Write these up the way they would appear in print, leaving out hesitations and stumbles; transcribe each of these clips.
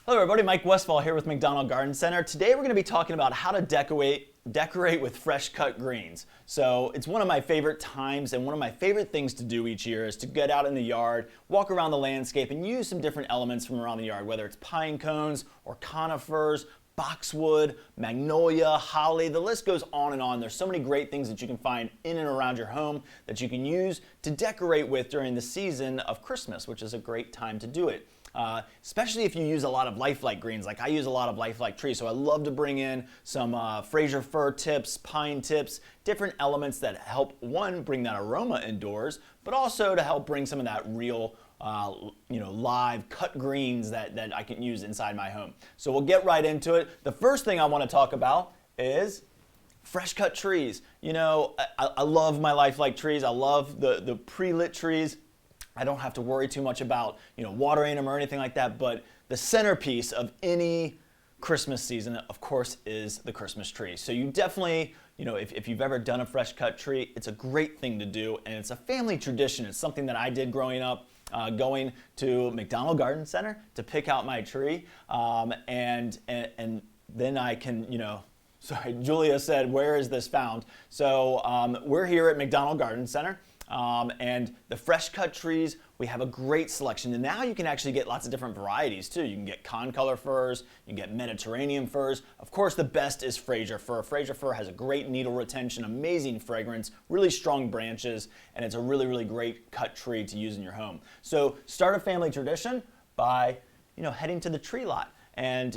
Hello everybody, Mike Westfall here with McDonald Garden Center. Today we're going to be talking about how to decorate with fresh cut greens. So it's one of my favorite times and one of my favorite things to do each year is to get out in the yard, walk around the landscape and use some different elements from around the yard, whether it's pine cones or conifers, boxwood, magnolia, holly, the list goes on and on. There's so many great things that you can find in and around your home that you can use to decorate with during the season of Christmas, which is a great time to do it. Especially if you use a lot of lifelike greens, like I use a lot of lifelike trees, so I love to bring in some Fraser fir tips, pine tips, different elements that help, one, bring that aroma indoors, but also to help bring some of that real live cut greens that I can use inside my home. So we'll get right into it. The first thing I want to talk about is fresh cut trees. You know, I love my lifelike trees. I love the pre-lit trees. I don't have to worry too much about, watering them or anything like that, but the centerpiece of any Christmas season, of course, is the Christmas tree. So you definitely, if you've ever done a fresh cut tree, it's a great thing to do, and it's a family tradition. It's something that I did growing up, going to McDonald Garden Center to pick out my tree, and then I can, sorry, Julia said, where is this found? So we're here at McDonald Garden Center. And the fresh cut trees, we have a great selection. And now you can actually get lots of different varieties too. You can get concolor firs, you can get Mediterranean firs. Of course, the best is Fraser fir. Fraser fir has a great needle retention, amazing fragrance, really strong branches, and it's a really, really great cut tree to use in your home. So start a family tradition by, heading to the tree lot and,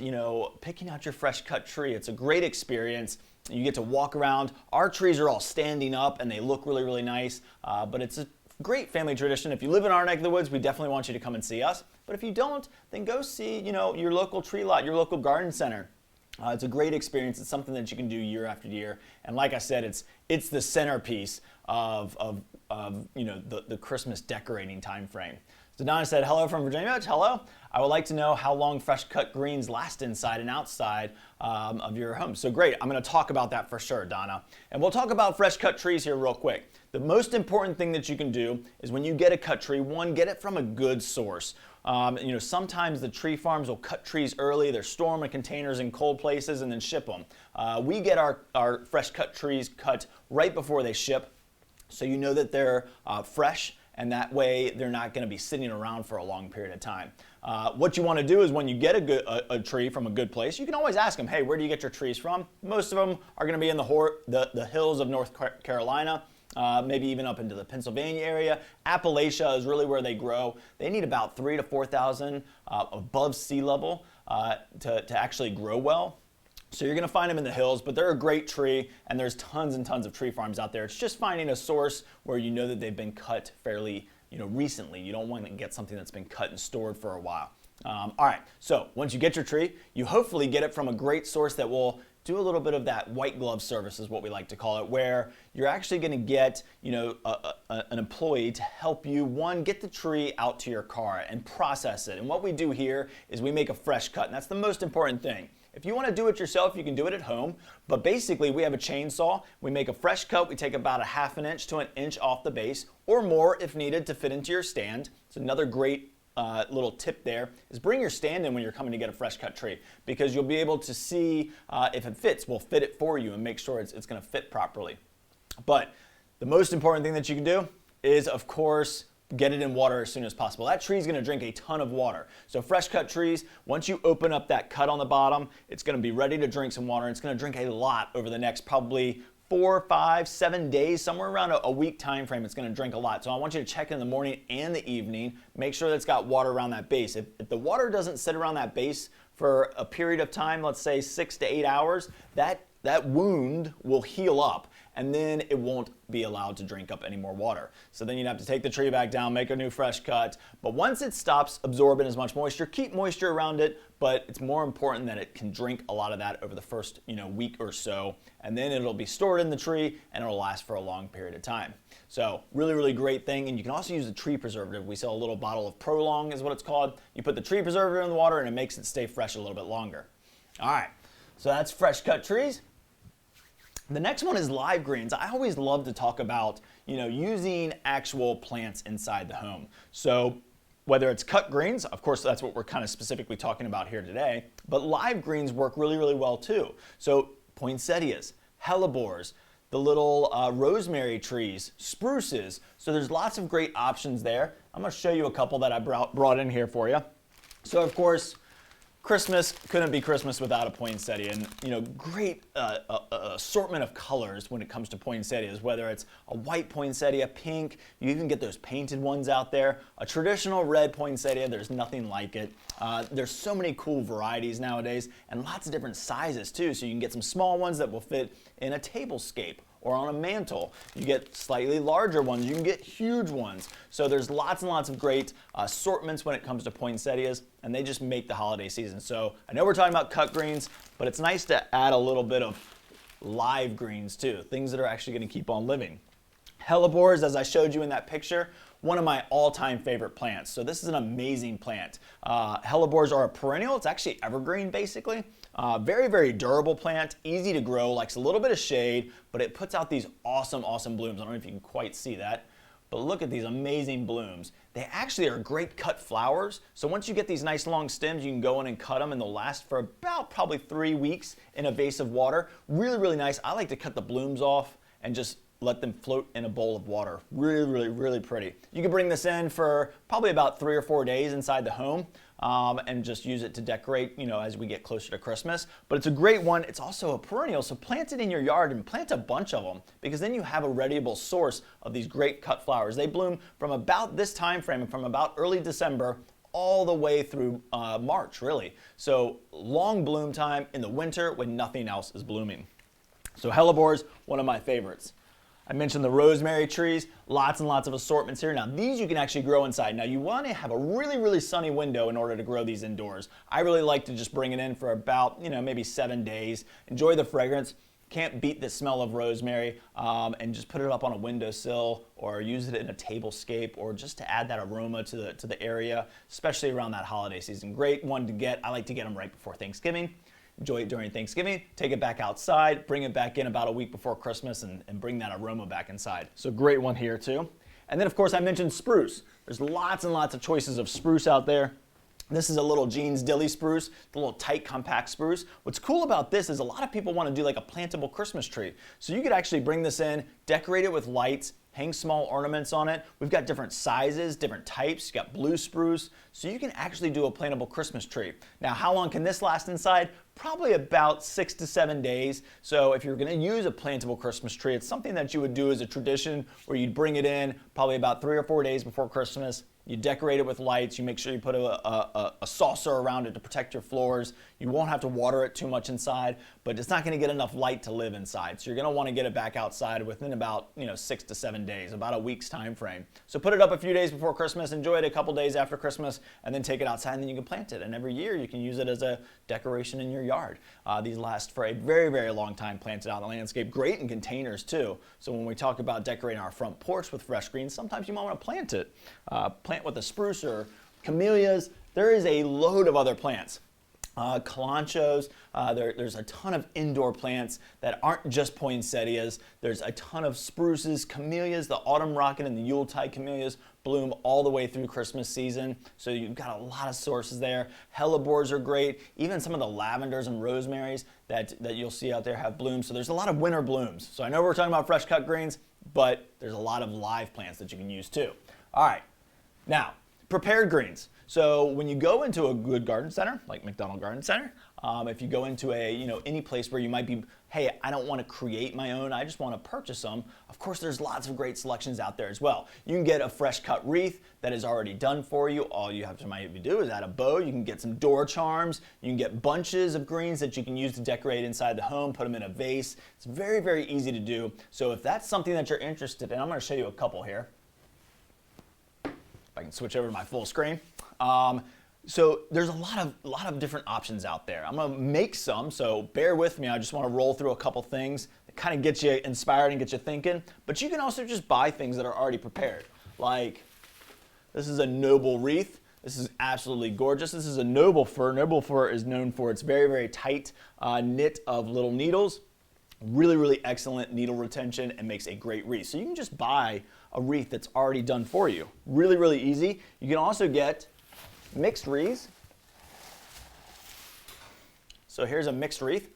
picking out your fresh cut tree. It's a great experience. You get to walk around. Our trees are all standing up and they look really, really nice, but it's a great family tradition. If you live in our neck of the woods, we definitely want you to come and see us. But if you don't, then go see, your local tree lot, your local garden center. It's a great experience. It's something that you can do year after year. And like I said, it's the centerpiece of the Christmas decorating time frame. So Donna said, hello from Virginia. Hello. I would like to know how long fresh cut greens last inside and outside of your home. So great. I'm going to talk about that for sure, Donna. And we'll talk about fresh cut trees here real quick. The most important thing that you can do is when you get a cut tree, one, get it from a good source. Sometimes the tree farms will cut trees early. They're store them in containers in cold places and then ship them. We get our fresh cut trees cut right before they ship, so you know that they're fresh, and that way they're not going to be sitting around for a long period of time. What you want to do is when you get a tree from a good place, you can always ask them, hey, where do you get your trees from? Most of them are going to be in the hills of North Carolina, maybe even up into the Pennsylvania area. Appalachia is really where they grow. They need about 3,000 to 4,000 above sea level to actually grow well. So you're going to find them in the hills, but they're a great tree, and there's tons and tons of tree farms out there. It's just finding a source where you know that they've been cut fairly, recently. You don't want to get something that's been cut and stored for a while. All right, so once you get your tree, you hopefully get it from a great source that will do a little bit of that white glove service is what we like to call it, where you're actually going to get, an employee to help you, one, get the tree out to your car and process it. And what we do here is we make a fresh cut, and that's the most important thing. If you want to do it yourself, you can do it at home, but basically we have a chainsaw. We make a fresh cut. We take about a ½ an inch to an inch off the base, or more if needed, to fit into your stand. It's another great little tip there is bring your stand in when you're coming to get a fresh cut tree, because you'll be able to see if it fits. We'll fit it for you and make sure it's going to fit properly. But the most important thing that you can do is, of course, get it in water as soon as possible. That tree is going to drink a ton of water. So fresh cut trees, once you open up that cut on the bottom, it's going to be ready to drink some water. And it's going to drink a lot over the next probably 4, 5, 7 days, somewhere around a week time frame. It's going to drink a lot. So I want you to check in the morning and the evening. Make sure that it's got water around that base. If the water doesn't sit around that base for a period of time, let's say 6 to 8 hours, that wound will heal up, and then it won't be allowed to drink up any more water. So then you'd have to take the tree back down, make a new fresh cut. But once it stops absorbing as much moisture, keep moisture around it, but it's more important that it can drink a lot of that over the first week or so, and then it'll be stored in the tree and it'll last for a long period of time. So really, really great thing. And you can also use a tree preservative. We sell a little bottle of Prolong is what it's called. You put the tree preservative in the water and it makes it stay fresh a little bit longer. All right, so that's fresh cut trees. The next one is live greens. I always love to talk about, using actual plants inside the home. So whether it's cut greens, of course that's what we're kind of specifically talking about here today, but live greens work really, really well too. So poinsettias, hellebores, the little rosemary trees, spruces. So there's lots of great options there. I'm going to show you a couple that I brought in here for you. So of course, Christmas couldn't be Christmas without a poinsettia, and great assortment of colors when it comes to poinsettias, whether it's a white poinsettia, pink, you even get those painted ones out there. A traditional red poinsettia, there's nothing like it. There's so many cool varieties nowadays, and lots of different sizes too, so you can get some small ones that will fit in a tablescape or on a mantle. You get slightly larger ones, you can get huge ones. So there's lots and lots of great assortments when it comes to poinsettias, and they just make the holiday season. So I know we're talking about cut greens, but it's nice to add a little bit of live greens too, things that are actually going to keep on living. Hellebores, as I showed you in that picture, one of my all-time favorite plants. So this is an amazing plant. Hellebores are a perennial. It's actually evergreen, basically. Very, very durable plant, easy to grow, likes a little bit of shade, but it puts out these awesome, awesome blooms. I don't know if you can quite see that, but look at these amazing blooms. They actually are great cut flowers. So once you get these nice long stems, you can go in and cut them, and they'll last for about probably 3 weeks in a vase of water. Really, really nice. I like to cut the blooms off and just let them float in a bowl of water. Really, really, really pretty. You can bring this in for probably about 3 or 4 days inside the home and just use it to decorate, as we get closer to Christmas. But it's a great one. It's also a perennial, so plant it in your yard and plant a bunch of them, because then you have a readable source of these great cut flowers. They bloom from about this time frame, from about early December all the way through March, really. So long bloom time in the winter when nothing else is blooming. So hellebores, one of my favorites. I mentioned the rosemary trees, lots and lots of assortments here. Now these you can actually grow inside. Now you want to have a really, really sunny window in order to grow these indoors. I really like to just bring it in for about, maybe 7 days. Enjoy the fragrance. Can't beat the smell of rosemary, and just put it up on a windowsill or use it in a tablescape, or just to add that aroma to the area, especially around that holiday season. Great one to get. I like to get them right before Thanksgiving. Enjoy it during Thanksgiving, take it back outside, bring it back in about a week before Christmas, and bring that aroma back inside. So great one here too. And then of course I mentioned spruce. There's lots and lots of choices of spruce out there. This is a little Jean's Dilly spruce, the little tight compact spruce. What's cool about this is a lot of people want to do like a plantable Christmas tree. So you could actually bring this in, decorate it with lights, hang small ornaments on it. We've got different sizes, different types. You got blue spruce, so you can actually do a plantable Christmas tree. Now, how long can this last inside? Probably about 6 to 7 days. So if you're going to use a plantable Christmas tree, it's something that you would do as a tradition, where you'd bring it in probably about 3 or 4 days before Christmas. You decorate it with lights. You make sure you put a saucer around it to protect your floors. You won't have to water it too much inside, but it's not going to get enough light to live inside. So you're going to want to get it back outside within about 6 to 7 days, about a week's time frame. So put it up a few days before Christmas, enjoy it a couple days after Christmas, and then take it outside, and then you can plant it. And every year you can use it as a decoration in your yard. These last for a very, very long time, planted out in the landscape. Great in containers too. So when we talk about decorating our front porch with fresh greens, sometimes you might want to plant it. Plant with a spruce or camellias. There is a load of other plants. Kalanchos, there's a ton of indoor plants that aren't just poinsettias. There's a ton of spruces, camellias, the autumn rocket and the Yuletide camellias bloom all the way through Christmas season. So you've got a lot of sources there. Hellebores are great. Even some of the lavenders and rosemaries that you'll see out there have blooms. So there's a lot of winter blooms. So I know we're talking about fresh cut greens, but there's a lot of live plants that you can use too. All right, now prepared greens. So when you go into a good garden center, like McDonald Garden Center, if you go into any place where you might be, hey, I don't want to create my own, I just want to purchase some. Of course, there's lots of great selections out there as well. You can get a fresh cut wreath that is already done for you. All you have to do is add a bow. You can get some door charms. You can get bunches of greens that you can use to decorate inside the home, put them in a vase. It's very, very easy to do. So if that's something that you're interested in, I'm going to show you a couple here. If I can switch over to my full screen. So there's a lot of different options out there. I'm gonna make some, so bear with me. I just want to roll through a couple things that kind of get you inspired and get you thinking. But you can also just buy things that are already prepared. Like this is a noble wreath. This is absolutely gorgeous. This is a noble fir. Noble fir is known for its very, very tight knit of little needles. Really, really excellent needle retention and makes a great wreath. So you can just buy a wreath that's already done for you. Really, really easy. You can also get mixed wreaths. So here's a mixed wreath.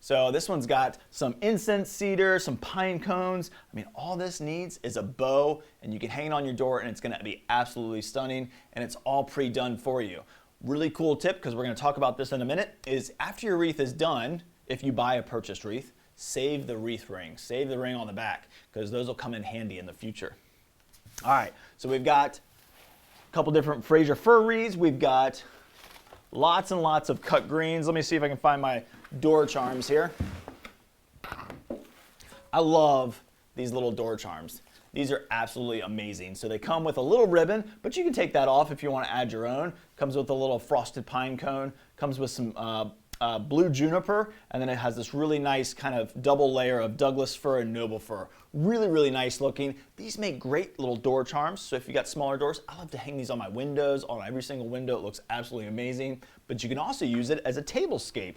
So this one's got some incense cedar, some pine cones. I mean, all this needs is a bow, and you can hang it on your door, and it's gonna be absolutely stunning, and it's all pre-done for you. Really cool tip, because we're gonna talk about this in a minute, is after your wreath is done, if you buy a purchased wreath, save the wreath ring. Save the ring on the back, because those will come in handy in the future. All right, so we've got a couple different Fraser fir wreaths. We've got lots and lots of cut greens. Let me see if I can find my door charms here. I love these little door charms. These are absolutely amazing. So they come with a little ribbon, but you can take that off if you want to add your own. Comes with a little frosted pine cone. Comes with some blue juniper, and then it has this really nice kind of double layer of Douglas fir and noble fir. Really, really nice looking. These make great little door charms. So if you got smaller doors, I love to hang these on my windows, on every single window. It looks absolutely amazing. But you can also use it as a tablescape.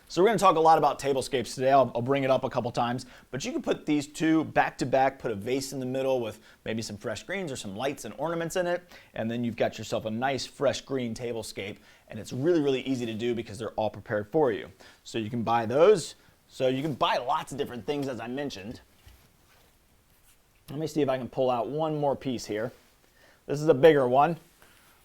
So we're going to talk a lot about tablescapes today. I'll bring it up a couple times, but you can put these two back to back, put a vase in the middle with maybe some fresh greens or some lights and ornaments in it, and then you've got yourself a nice fresh green tablescape, and it's really, really easy to do because they're all prepared for you. So you can buy those. So you can buy lots of different things, as I mentioned. Let me see if I can pull out one more piece here. This is a bigger one.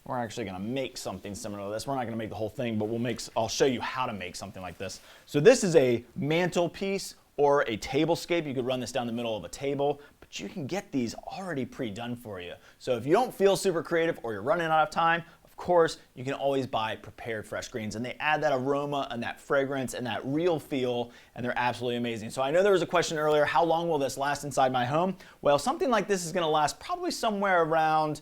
We're actually going to make something similar to this. We're not going to make the whole thing, but I'll show you how to make something like this. So this is a mantelpiece or a tablescape. You could run this down the middle of a table, but you can get these already pre-done for you. So if you don't feel super creative or you're running out of time, of course, you can always buy prepared fresh greens, and they add that aroma and that fragrance and that real feel, and they're absolutely amazing. So I know there was a question earlier, how long will this last inside my home? Well, something like this is going to last probably somewhere around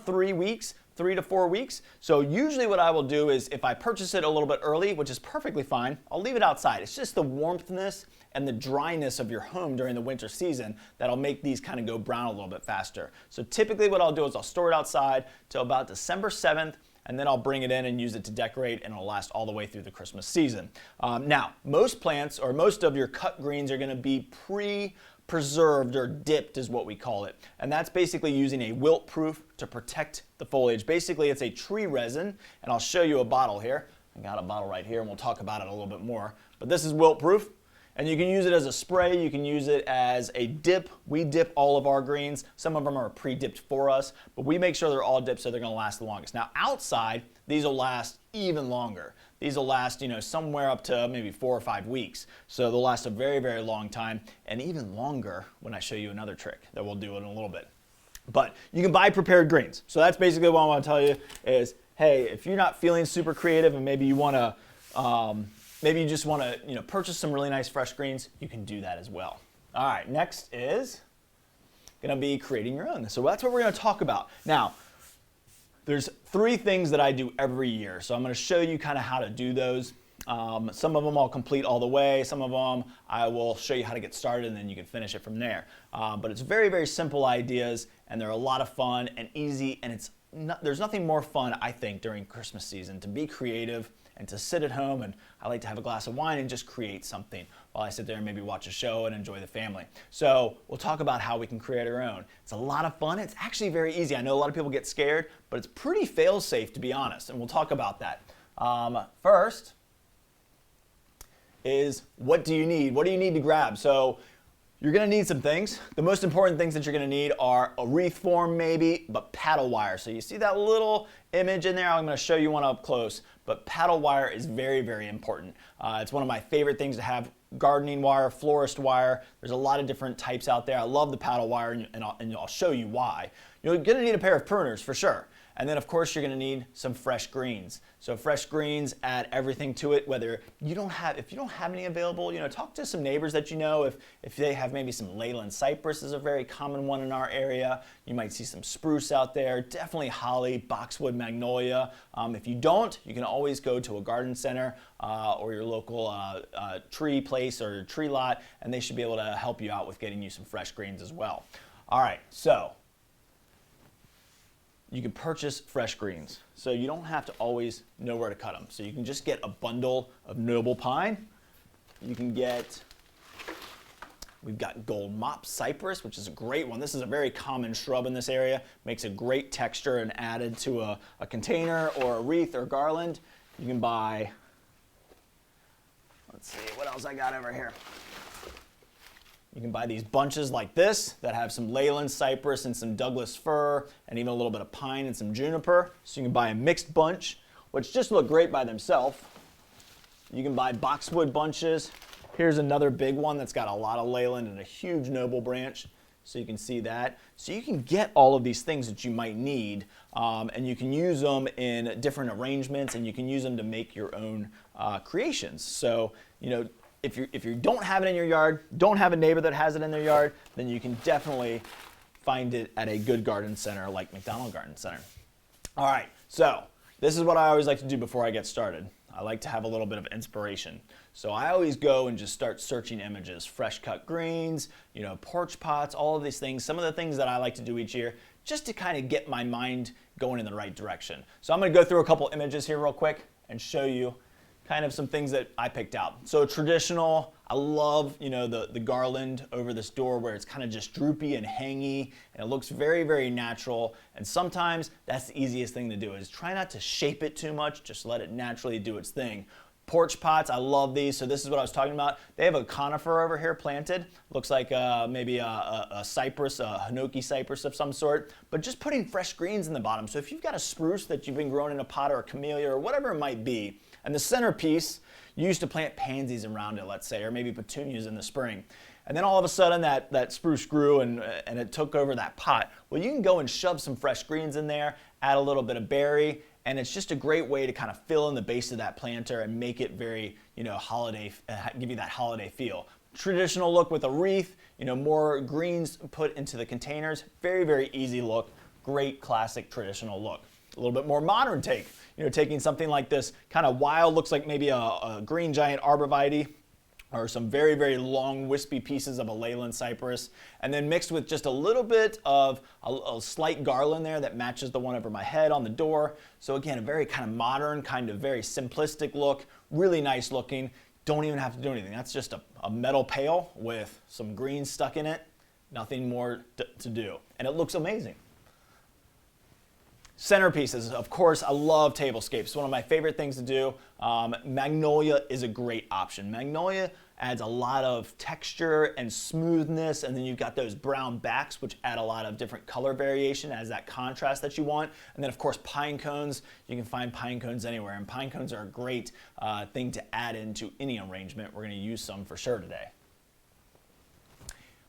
3 weeks. 3 to 4 weeks. So usually what I will do is if I purchase it a little bit early, which is perfectly fine, I'll leave it outside. It's just the warmthness and the dryness of your home during the winter season that'll make these kind of go brown a little bit faster. So typically what I'll do is I'll store it outside till about December 7th, and then I'll bring it in and use it to decorate, and it'll last all the way through the Christmas season. Now, most plants or most of your cut greens are going to be preserved or dipped is what we call it. And that's basically using a wilt proof to protect the foliage. Basically, it's a tree resin, and I'll show you a bottle here. I got a bottle right here, and we'll talk about it a little bit more. But this is wilt proof, and you can use it as a spray. You can use it as a dip. We dip all of our greens. Some of them are pre-dipped for us, but we make sure they're all dipped so they're going to last the longest. Now, outside, these will last even longer. These will last, somewhere up to maybe 4 or 5 weeks. So they'll last a very, very long time, and even longer when I show you another trick that we'll do in a little bit. But you can buy prepared greens. So that's basically what I want to tell you is, hey, if you're not feeling super creative and maybe you want to, maybe you just want to, purchase some really nice fresh greens, you can do that as well. All right, next is going to be creating your own. So that's what we're going to talk about. Now, there's 3 things that I do every year. So I'm going to show you kind of how to do those. Some of them I'll complete all the way. Some of them I will show you how to get started, and then you can finish it from there. But it's very, very simple ideas, and they're a lot of fun and easy, and there's nothing more fun, I think, during Christmas season to be creative and to sit at home, and I like to have a glass of wine and just create something while I sit there and maybe watch a show and enjoy the family. So we'll talk about how we can create our own. It's a lot of fun. It's actually very easy. I know a lot of people get scared, but it's pretty fail-safe, to be honest, and we'll talk about that. First is, what do you need? What do you need to grab? So you're going to need some things. The most important things that you're going to need are a wreath form maybe, but paddle wire. So you see that little image in there? I'm going to show you one up close. But paddle wire is very, very important. It's one of my favorite things to have. Gardening wire, florist wire. There's a lot of different types out there. I love the paddle wire, and I'll show you why. You're going to need a pair of pruners for sure. And then, of course, you're going to need some fresh greens. So fresh greens add everything to it. If you don't have any available, talk to some neighbors that you know. If they have maybe some Leyland cypress is a very common one in our area. You might see some spruce out there. Definitely holly, boxwood, magnolia. If you don't, you can always go to a garden center or your local tree place or tree lot, and they should be able to help you out with getting you some fresh greens as well. All right, so you can purchase fresh greens. So you don't have to always know where to cut them. So you can just get a bundle of noble pine. You can get We've got gold mop cypress, which is a great one. This is a very common shrub in this area. Makes a great texture and added to a container or a wreath or garland. You can buy, let's see, what else I got over here? You can buy these bunches like this that have some Leyland cypress and some Douglas fir and even a little bit of pine and some juniper. So you can buy a mixed bunch, which just look great by themselves. You can buy boxwood bunches. Here's another big one that's got a lot of Leyland and a huge noble branch. So you can see that. So you can get all of these things that you might need, and you can use them in different arrangements, and you can use them to make your own creations. So, you know, if you don't have it in your yard, don't have a neighbor that has it in their yard, then you can definitely find it at a good garden center like McDonald Garden Center. All right, so this is what I always like to do before I get started. I like to have a little bit of inspiration. So I always go and just start searching images, fresh cut greens, you know, porch pots, all of these things, some of the things that I like to do each year just to kind of get my mind going in the right direction. So I'm going to go through a couple images here real quick and show you kind of some things that I picked out. So traditional, I love, you know, the garland over this door where it's kind of just droopy and hangy and it looks very, very natural. And sometimes that's the easiest thing to do is try not to shape it too much, just let it naturally do its thing. Porch pots, I love these. So this is what I was talking about. They have a conifer over here planted. Looks like maybe a cypress, a hinoki cypress of some sort, but just putting fresh greens in the bottom. So if you've got a spruce that you've been growing in a pot or a camellia or whatever it might be, and the centerpiece, you used to plant pansies around it, let's say, or maybe petunias in the spring. And then all of a sudden that spruce grew and it took over that pot. Well, you can go and shove some fresh greens in there, add a little bit of berry, and it's just a great way to kind of fill in the base of that planter and make it very, you know, holiday, give you that holiday feel. Traditional look with a wreath, you know, more greens put into the containers. Very, very easy look. Great classic traditional look. A little bit more modern take, you know, taking something like this kind of wild, looks like maybe a green giant arborvitae, or some very, very long wispy pieces of a Leyland cypress, and then mixed with just a little bit of a slight garland there that matches the one over my head on the door. So again, a very kind of modern, kind of very simplistic look, really nice looking. Don't even have to do anything. That's just a metal pail with some greens stuck in it. Nothing more to do. And it looks amazing. Centerpieces, of course, I love tablescapes. It's one of my favorite things to do. Magnolia is a great option. Magnolia adds a lot of texture and smoothness, and then you've got those brown backs, which add a lot of different color variation as that contrast that you want. And then, of course, pine cones. You can find pine cones anywhere, and pine cones are a great thing to add into any arrangement. We're going to use some for sure today.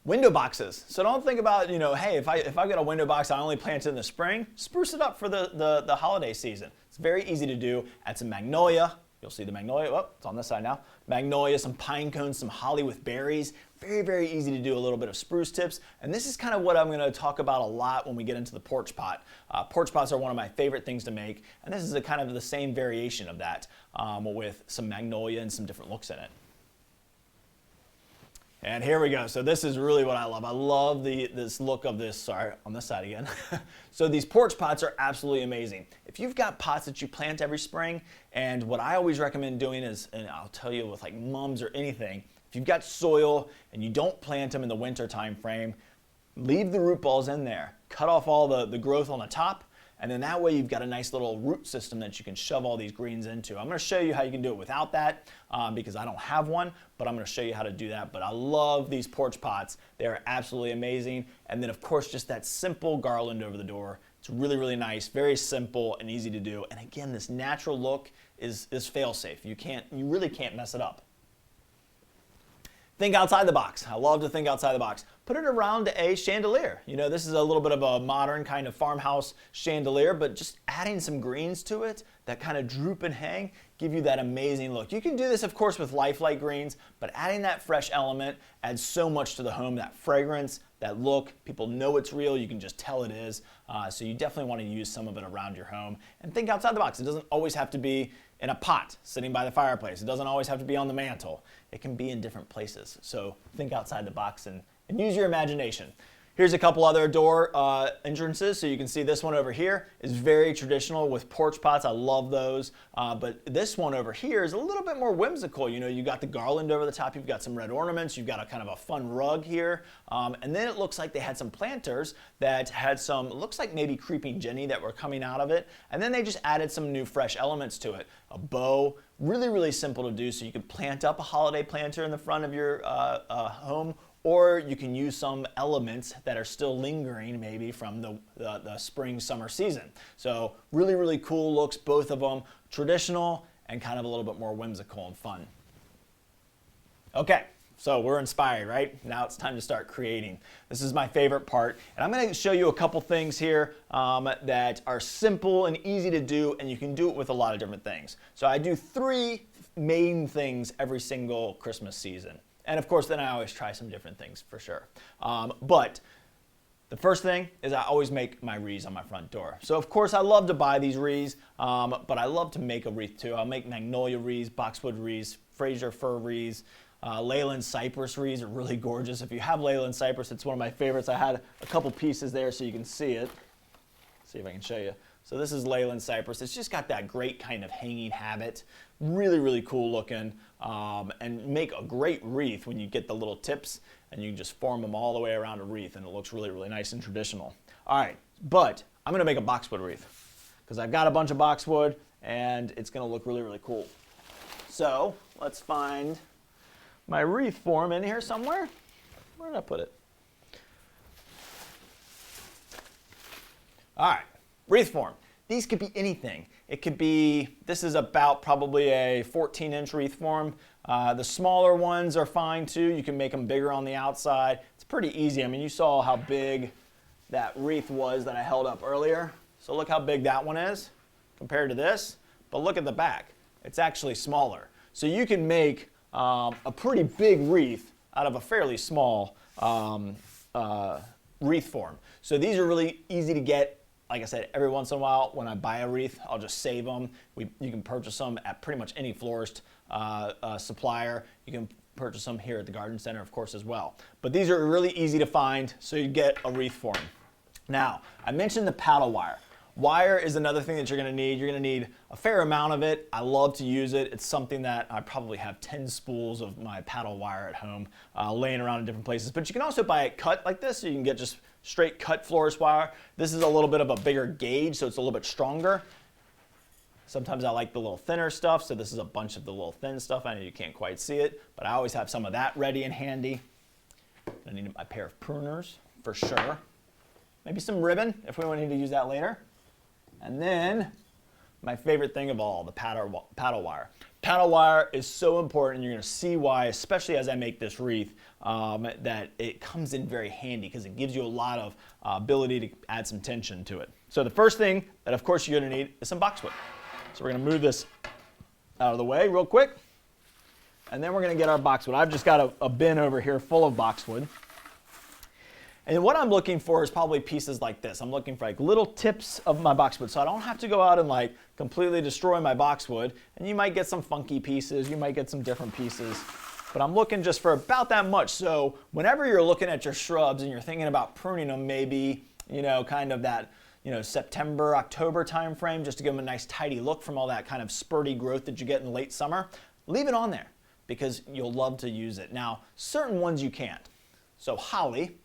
Window boxes. So don't think about, you know, hey, if I've got a window box I only plant in the spring, spruce it up for the holiday season. It's very easy to do. Add some magnolia. You'll see the magnolia. Oh, it's on this side now. Magnolia, some pine cones, some holly with berries. Very, very easy to do. A little bit of spruce tips. And this is kind of what I'm going to talk about a lot when we get into the porch pot. Porch pots are one of my favorite things to make. And this is a kind of the same variation of that with some magnolia and some different looks in it. And here we go. So this is really what I love. I love this look of this, sorry, on this side again. So these porch pots are absolutely amazing. If you've got pots that you plant every spring, and what I always recommend doing is, and I'll tell you with like mums or anything, if you've got soil and you don't plant them in the winter time frame, leave the root balls in there. Cut off all the growth on the top, and then that way you've got a nice little root system that you can shove all these greens into. I'm going to show you how you can do it without that because I don't have one, but I'm going to show you how to do that. But I love these porch pots. They are absolutely amazing. And then of course just that simple garland over the door. It's really, really nice, very simple and easy to do. And again, this natural look is fail-safe. You really can't mess it up. Think outside the box. I love to think outside the box. Put it around a chandelier. You know, this is a little bit of a modern kind of farmhouse chandelier, but just adding some greens to it that kind of droop and hang, give you that amazing look. You can do this, of course, with lifelike greens, but adding that fresh element adds so much to the home, that fragrance, that look. People know it's real. You can just tell it is. So you definitely want to use some of it around your home. And think outside the box. It doesn't always have to be in a pot sitting by the fireplace. It doesn't always have to be on the mantle. It can be in different places. So think outside the box and use your imagination. Here's a couple other door entrances. So you can see this one over here is very traditional with porch pots. I love those. But this one over here is a little bit more whimsical. You know, you got the garland over the top. You've got some red ornaments. You've got a kind of a fun rug here. And then it looks like they had some planters that had some, looks like maybe creeping Jenny that were coming out of it. And then they just added some new fresh elements to it. A bow, really, really simple to do. So you can plant up a holiday planter in the front of your home, or you can use some elements that are still lingering maybe from the spring, summer season. So really, really cool looks, both of them, traditional and kind of a little bit more whimsical and fun. Okay, so we're inspired, right? Now it's time to start creating. This is my favorite part, and I'm gonna show you a couple things here that are simple and easy to do, and you can do it with a lot of different things. So I do 3 main things every single Christmas season. And of course, then I always try some different things for sure. But the first thing is I always make my wreaths on my front door. So of course, I love to buy these wreaths, but I love to make a wreath too. I'll make magnolia wreaths, boxwood wreaths, Fraser fir wreaths, Leyland cypress wreaths are really gorgeous. If you have Leyland cypress, it's one of my favorites. I had a couple pieces there so you can see it. See if I can show you. So this is Leyland cypress. It's just got that great kind of hanging habit. Really, really cool looking, and make a great wreath when you get the little tips and you can just form them all the way around a wreath, and it looks really, really nice and traditional. All right, but I'm gonna make a boxwood wreath because I've got a bunch of boxwood and it's gonna look really, really cool. So let's find my wreath form in here somewhere. Where did I put it? All right, wreath form. These could be anything. It could be, this is about probably a 14-inch wreath form. The smaller ones are fine too. You can make them bigger on the outside. It's pretty easy. I mean, you saw how big that wreath was that I held up earlier. So look how big that one is compared to this. But look at the back. It's actually smaller. So you can make a pretty big wreath out of a fairly small wreath form. So these are really easy to get. Like I said, every once in a while when I buy a wreath, I'll just save them. You can purchase them at pretty much any florist supplier. You can purchase them here at the garden center, of course, as well. But these are really easy to find, so you get a wreath form. Now, I mentioned the paddle wire. Wire is another thing that you're gonna need. You're gonna need a fair amount of it. I love to use it. It's something that I probably have 10 spools of my paddle wire at home laying around in different places. But you can also buy it cut like this, so you can get just straight cut florist wire. This is a little bit of a bigger gauge, so it's a little bit stronger. Sometimes I like the little thinner stuff, so this is a bunch of the little thin stuff. I know you can't quite see it, but I always have some of that ready and handy. I need a pair of pruners for sure. Maybe some ribbon if we need to use that later. And then my favorite thing of all, the paddle wire. Paddle wire is so important. You're going to see why, especially as I make this wreath, that it comes in very handy because it gives you a lot of ability to add some tension to it. So the first thing that, of course, you're going to need is some boxwood. So we're going to move this out of the way real quick. And then we're going to get our boxwood. I've just got a bin over here full of boxwood. And what I'm looking for is probably pieces like this. I'm looking for like little tips of my boxwood, so I don't have to go out and like completely destroy my boxwood. And you might get some funky pieces, you might get some different pieces, but I'm looking just for about that much. So whenever you're looking at your shrubs and you're thinking about pruning them, maybe, you know, kind of that, you know, September, October time frame, just to give them a nice tidy look from all that kind of spurty growth that you get in late summer, leave it on there because you'll love to use it. Now, certain ones you can't. So holly,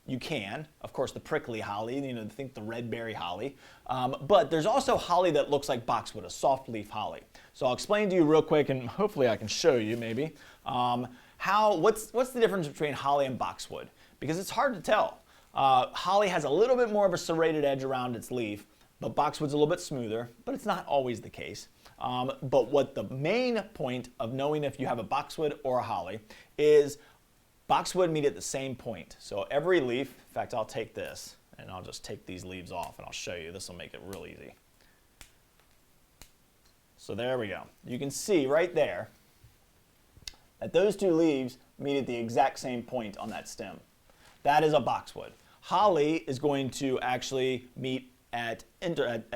you can, of course, the prickly holly, you know, think the red berry holly. But there's also holly that looks like boxwood, a soft leaf holly. So I'll explain to you real quick, and hopefully I can show you maybe, what's the difference between holly and boxwood? Because it's hard to tell. Holly has a little bit more of a serrated edge around its leaf, but boxwood's a little bit smoother, but it's not always the case. But what the main point of knowing if you have a boxwood or a holly is boxwood meet at the same point. So every leaf, in fact, I'll take this and I'll just take these leaves off and I'll show you. This will make it real easy. So there we go. You can see right there that those two leaves meet at the exact same point on that stem. That is a boxwood. Holly is going to actually meet at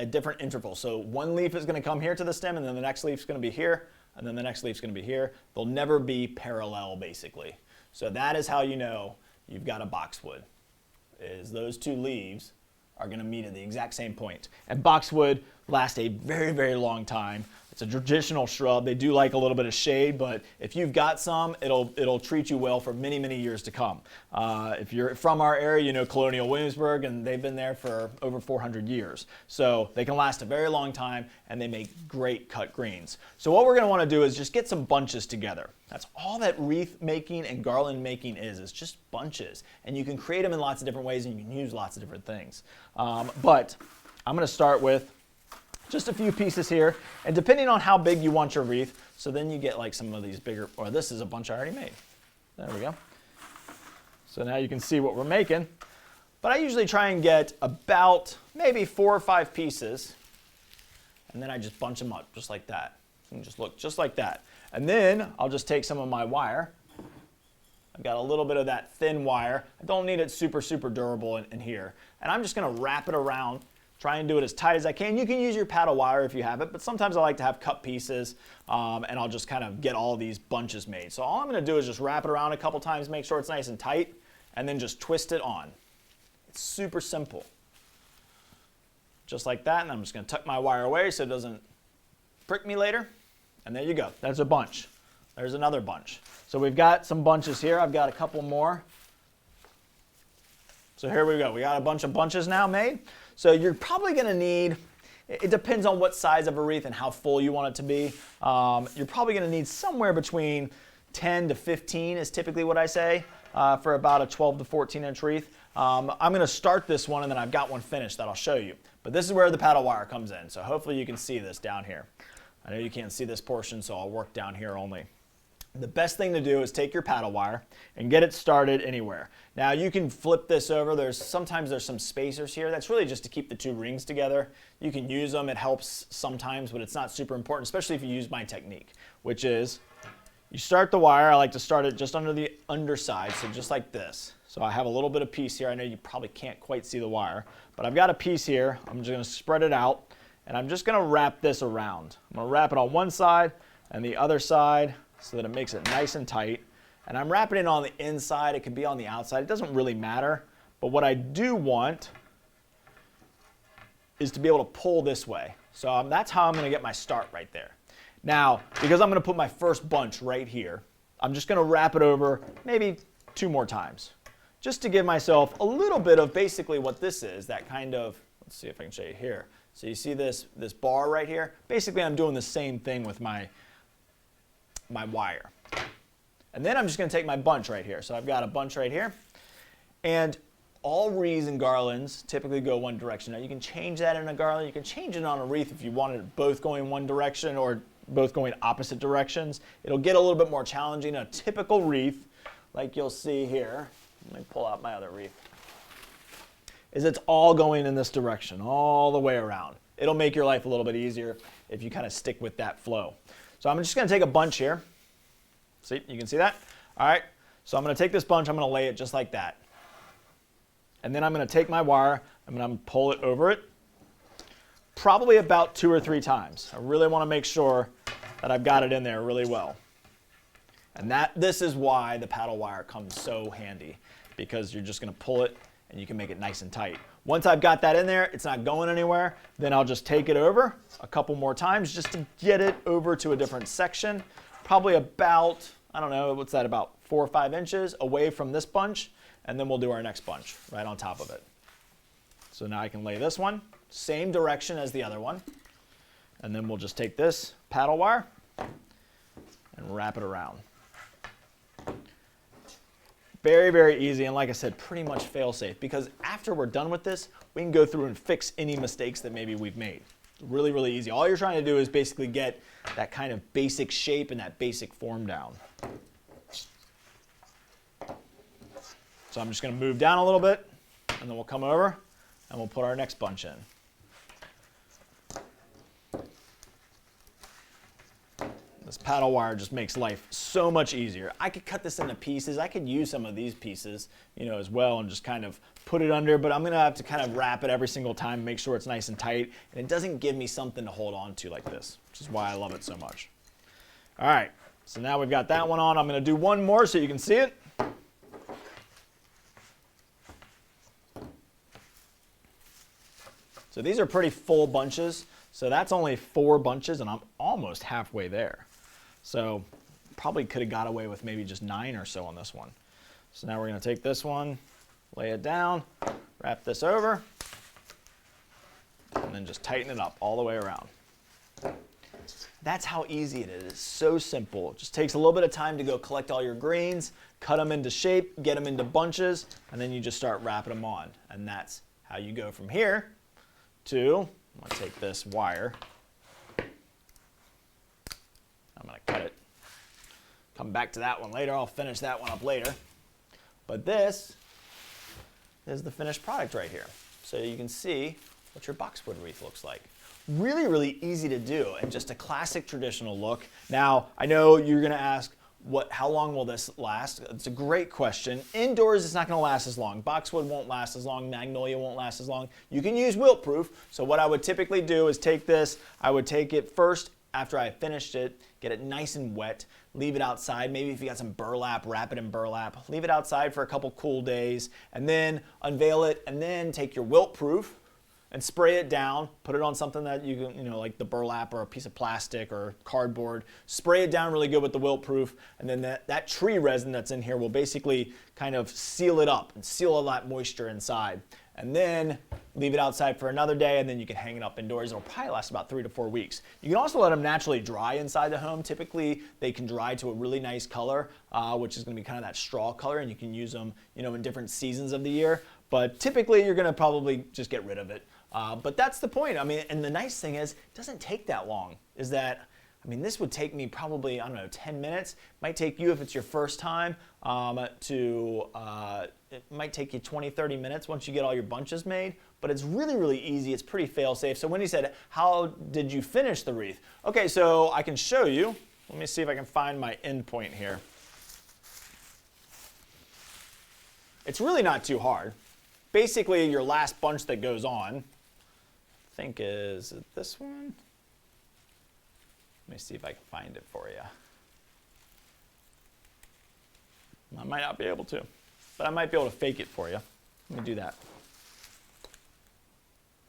different intervals. So one leaf is going to come here to the stem, and then the next leaf is going to be here, and then the next leaf is going to be here. They'll never be parallel, basically. So that is how you know you've got a boxwood. is those two leaves are going to meet at the exact same point. And boxwood lasts a very, very long time. It's a traditional shrub. They do like a little bit of shade, but if you've got some, it'll treat you well for many, many years to come. If you're from our area, you know Colonial Williamsburg, and they've been there for over 400 years. So they can last a very long time, and they make great cut greens. So what we're going to want to do is just get some bunches together. That's all that wreath making and garland making is just bunches. And you can create them in lots of different ways, and you can use lots of different things. But I'm going to start with just a few pieces here, and depending on how big you want your wreath, so then you get like some of these bigger, or this is a bunch I already made. There we go. So now you can see what we're making. But I usually try and get about maybe 4 or 5 pieces, and then I just bunch them up just like that. And just look just like that. And then I'll just take some of my wire. I've got a little bit of that thin wire. I don't need it super, super durable in here. And I'm just going to wrap it around. Try and do it as tight as I can. You can use your paddle wire if you have it, but sometimes I like to have cut pieces, and I'll just kind of get all these bunches made. So all I'm going to do is just wrap it around a couple times, make sure it's nice and tight, and then just twist it on. It's super simple. Just like that, and I'm just going to tuck my wire away so it doesn't prick me later. And there you go. There's a bunch. There's another bunch. So we've got some bunches here. I've got a couple more. So here we go. We got a bunch of bunches now made. So you're probably going to need, it depends on what size of a wreath and how full you want it to be. You're probably going to need somewhere between 10 to 15 is typically what I say for about a 12 to 14 inch wreath. I'm going to start this one, and then I've got one finished that I'll show you. But this is where the paddle wire comes in. So hopefully you can see this down here. I know you can't see this portion, so I'll work down here only. The best thing to do is take your paddle wire and get it started anywhere. Now you can flip this over. Sometimes there's some spacers here. That's really just to keep the two rings together. You can use them. It helps sometimes, but it's not super important, especially if you use my technique, which is you start the wire. I like to start it just under the underside, so just like this. So I have a little bit of piece here. I know you probably can't quite see the wire, but I've got a piece here. I'm just going to spread it out, and I'm just going to wrap this around. I'm going to wrap it on one side and the other side, so that it makes it nice and tight. And I'm wrapping it on the inside. It could be on the outside. It doesn't really matter. But what I do want is to be able to pull this way. So that's how I'm going to get my start right there. Now, because I'm going to put my first bunch right here, I'm just going to wrap it over maybe 2 more times, just to give myself a little bit of basically what this is, that kind of, let's see if I can show you here. So you see this bar right here? Basically, I'm doing the same thing with my wire. And then I'm just going to take my bunch right here. So I've got a bunch right here. And all wreaths and garlands typically go one direction. Now you can change that in a garland. You can change it on a wreath if you wanted it both going one direction or both going opposite directions. It'll get a little bit more challenging. A typical wreath, like you'll see here, let me pull out my other wreath, is it's all going in this direction, all the way around. It'll make your life a little bit easier if you kind of stick with that flow. So I'm just going to take a bunch here. See, you can see that? All right, so I'm going to take this bunch, I'm going to lay it just like that. And then I'm going to take my wire, I'm going to pull it over it, probably about 2 or 3 times. I really want to make sure that I've got it in there really well. And this is why the paddle wire comes so handy, because you're just going to pull it and you can make it nice and tight. Once I've got that in there, it's not going anywhere, then I'll just take it over a couple more times just to get it over to a different section, probably about, I don't know, what's that, about 4 or 5 inches away from this bunch, and then we'll do our next bunch right on top of it. So now I can lay this one, same direction as the other one, and then we'll just take this paddle wire and wrap it around. Very, very easy, and like I said, pretty much fail-safe, because after we're done with this, we can go through and fix any mistakes that maybe we've made. Really, really easy. All you're trying to do is basically get that kind of basic shape and that basic form down. So I'm just going to move down a little bit, and then we'll come over, and we'll put our next bunch in. This paddle wire just makes life so much easier. I could cut this into pieces. I could use some of these pieces, as well, and just kind of put it under, but I'm going to have to kind of wrap it every single time, make sure it's nice and tight, and it doesn't give me something to hold on to like this, which is why I love it so much. All right, so now we've got that one on. I'm going to do one more so you can see it. So these are pretty full bunches. So that's only 4 bunches, and I'm almost halfway there. So probably could have got away with maybe just 9 or so on this one. So now we're going to take this one, lay it down, wrap this over, and then just tighten it up all the way around. That's how easy it is. It's so simple. It just takes a little bit of time to go collect all your greens, cut them into shape, get them into bunches, and then you just start wrapping them on. And that's how you go from here to, I'm going to take this wire, I'm going to cut it. Come back to that one later. I'll finish that one up later. But this is the finished product right here. So you can see what your boxwood wreath looks like. Really, really easy to do and just a classic traditional look. Now, I know you're going to ask, how long will this last? It's a great question. Indoors, it's not going to last as long. Boxwood won't last as long. Magnolia won't last as long. You can use wilt proof. So what I would typically do is take this. I would take it first after I finished it, get it nice and wet, leave it outside. Maybe if you got some burlap, wrap it in burlap. Leave it outside for a couple cool days, and then unveil it, and then take your wilt proof and spray it down, put it on something that you can, like the burlap or a piece of plastic or cardboard. Spray it down really good with the wilt proof, and then that tree resin that's in here will basically kind of seal it up and seal all that moisture inside. And then leave it outside for another day, and then you can hang it up indoors. It'll probably last about 3 to 4 weeks. You can also let them naturally dry inside the home. Typically, they can dry to a really nice color, which is going to be kind of that straw color, and you can use them, in different seasons of the year. But typically, you're going to probably just get rid of it. But that's the point. I mean, and the nice thing is, it doesn't take that long. This would take me probably, 10 minutes. It might take you, if it's your first time, it might take you 20, 30 minutes once you get all your bunches made. But it's really, really easy. It's pretty fail-safe. So when he said, how did you finish the wreath? Okay, so I can show you. Let me see if I can find my end point here. It's really not too hard. Basically, your last bunch that goes on, I think is it this one? Let me see if I can find it for you. I might not be able to, but I might be able to fake it for you. Let me do that.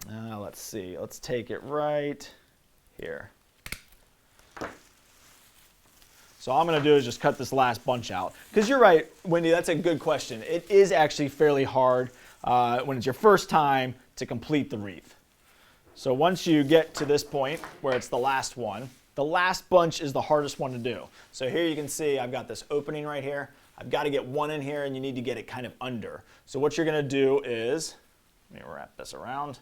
Let's see. Let's take it right here. So all I'm going to do is just cut this last bunch out. Because you're right, Wendy, that's a good question. It is actually fairly hard when it's your first time to complete the wreath. So once you get to this point where it's the last one, the last bunch is the hardest one to do. So here you can see I've got this opening right here. I've got to get one in here, and you need to get it kind of under. So what you're going to do is, let me wrap this around.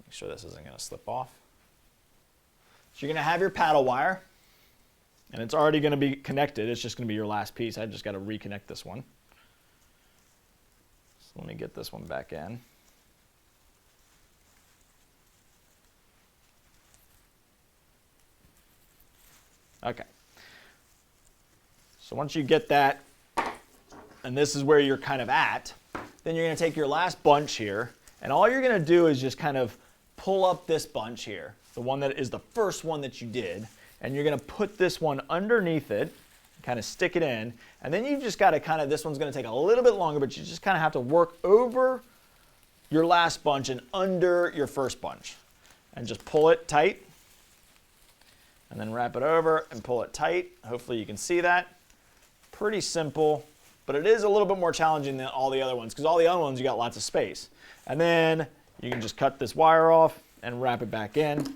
Make sure this isn't going to slip off. So you're going to have your paddle wire, and it's already going to be connected. It's just going to be your last piece. I just got to reconnect this one. So let me get this one back in. Okay. So once you get that, and this is where you're kind of at, then you're going to take your last bunch here, and all you're going to do is just kind of pull up this bunch here, the one that is the first one that you did, and you're going to put this one underneath it, kind of stick it in, and then you've just got to this one's going to take a little bit longer, but you just kind of have to work over your last bunch and under your first bunch, and just pull it tight, and then wrap it over and pull it tight. Hopefully you can see that. Pretty simple, but it is a little bit more challenging than all the other ones, because all the other ones you got lots of space. And then you can just cut this wire off and wrap it back in.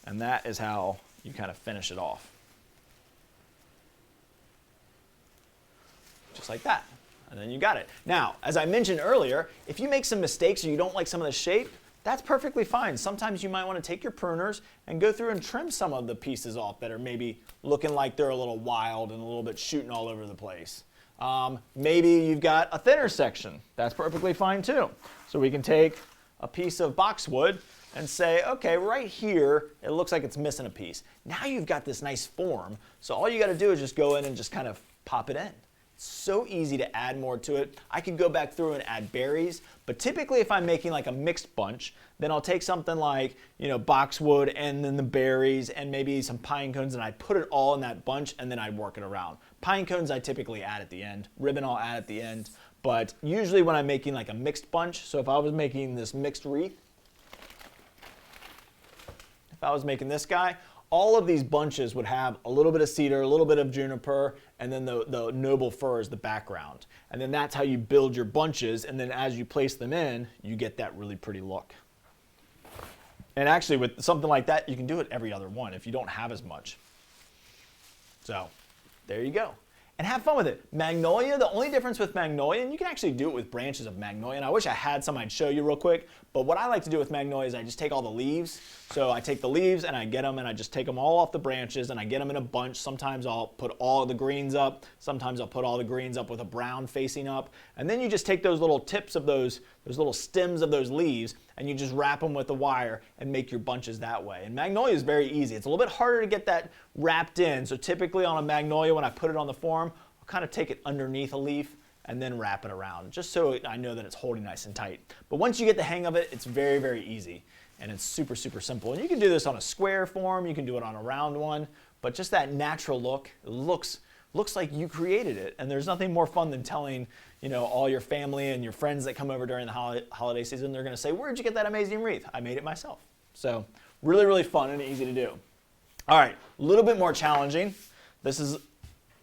And that is how you kind of finish it off. Just like that. And then you got it. Now, as I mentioned earlier, if you make some mistakes or you don't like some of the shape, that's perfectly fine. Sometimes you might want to take your pruners and go through and trim some of the pieces off that are maybe looking like they're a little wild and a little bit shooting all over the place. Maybe you've got a thinner section. That's perfectly fine too. So we can take a piece of boxwood and say, okay, right here, it looks like it's missing a piece. Now you've got this nice form. So all you got to do is just go in and just kind of pop it in. So easy to add more to it. I could go back through and add berries, but typically if I'm making like a mixed bunch, then I'll take something like, boxwood and then the berries and maybe some pine cones, and I put it all in that bunch and then I'd work it around. Pine cones I typically add at the end. Ribbon I'll add at the end. But usually when I'm making like a mixed bunch, so if I was making this mixed wreath, if I was making this guy, all of these bunches would have a little bit of cedar, a little bit of juniper, and then the noble fir is the background. And then that's how you build your bunches, and then as you place them in, you get that really pretty look. And actually with something like that, you can do it every other one if you don't have as much. So there you go. And have fun with it. Magnolia, the only difference with magnolia, and you can actually do it with branches of magnolia, and I wish I had some I'd show you real quick, but what I like to do with magnolia is I just take all the leaves. So I take the leaves and I get them and I just take them all off the branches and I get them in a bunch. Sometimes I'll put all the greens up. Sometimes I'll put all the greens up with a brown facing up. And then you just take those little tips of those little stems of those leaves and you just wrap them with the wire and make your bunches that way. And magnolia is very easy. It's a little bit harder to get that wrapped in. So typically on a magnolia, when I put it on the form, I'll kind of take it underneath a leaf and then wrap it around, just so I know that it's holding nice and tight. But once you get the hang of it, it's very, very easy. And it's super, super simple. And you can do this on a square form, you can do it on a round one, but just that natural look, it looks like you created it. And there's nothing more fun than telling, all your family and your friends that come over during the holiday season, they're gonna say, where'd you get that amazing wreath? I made it myself. So really, really fun and easy to do. All right, a little bit more challenging. This is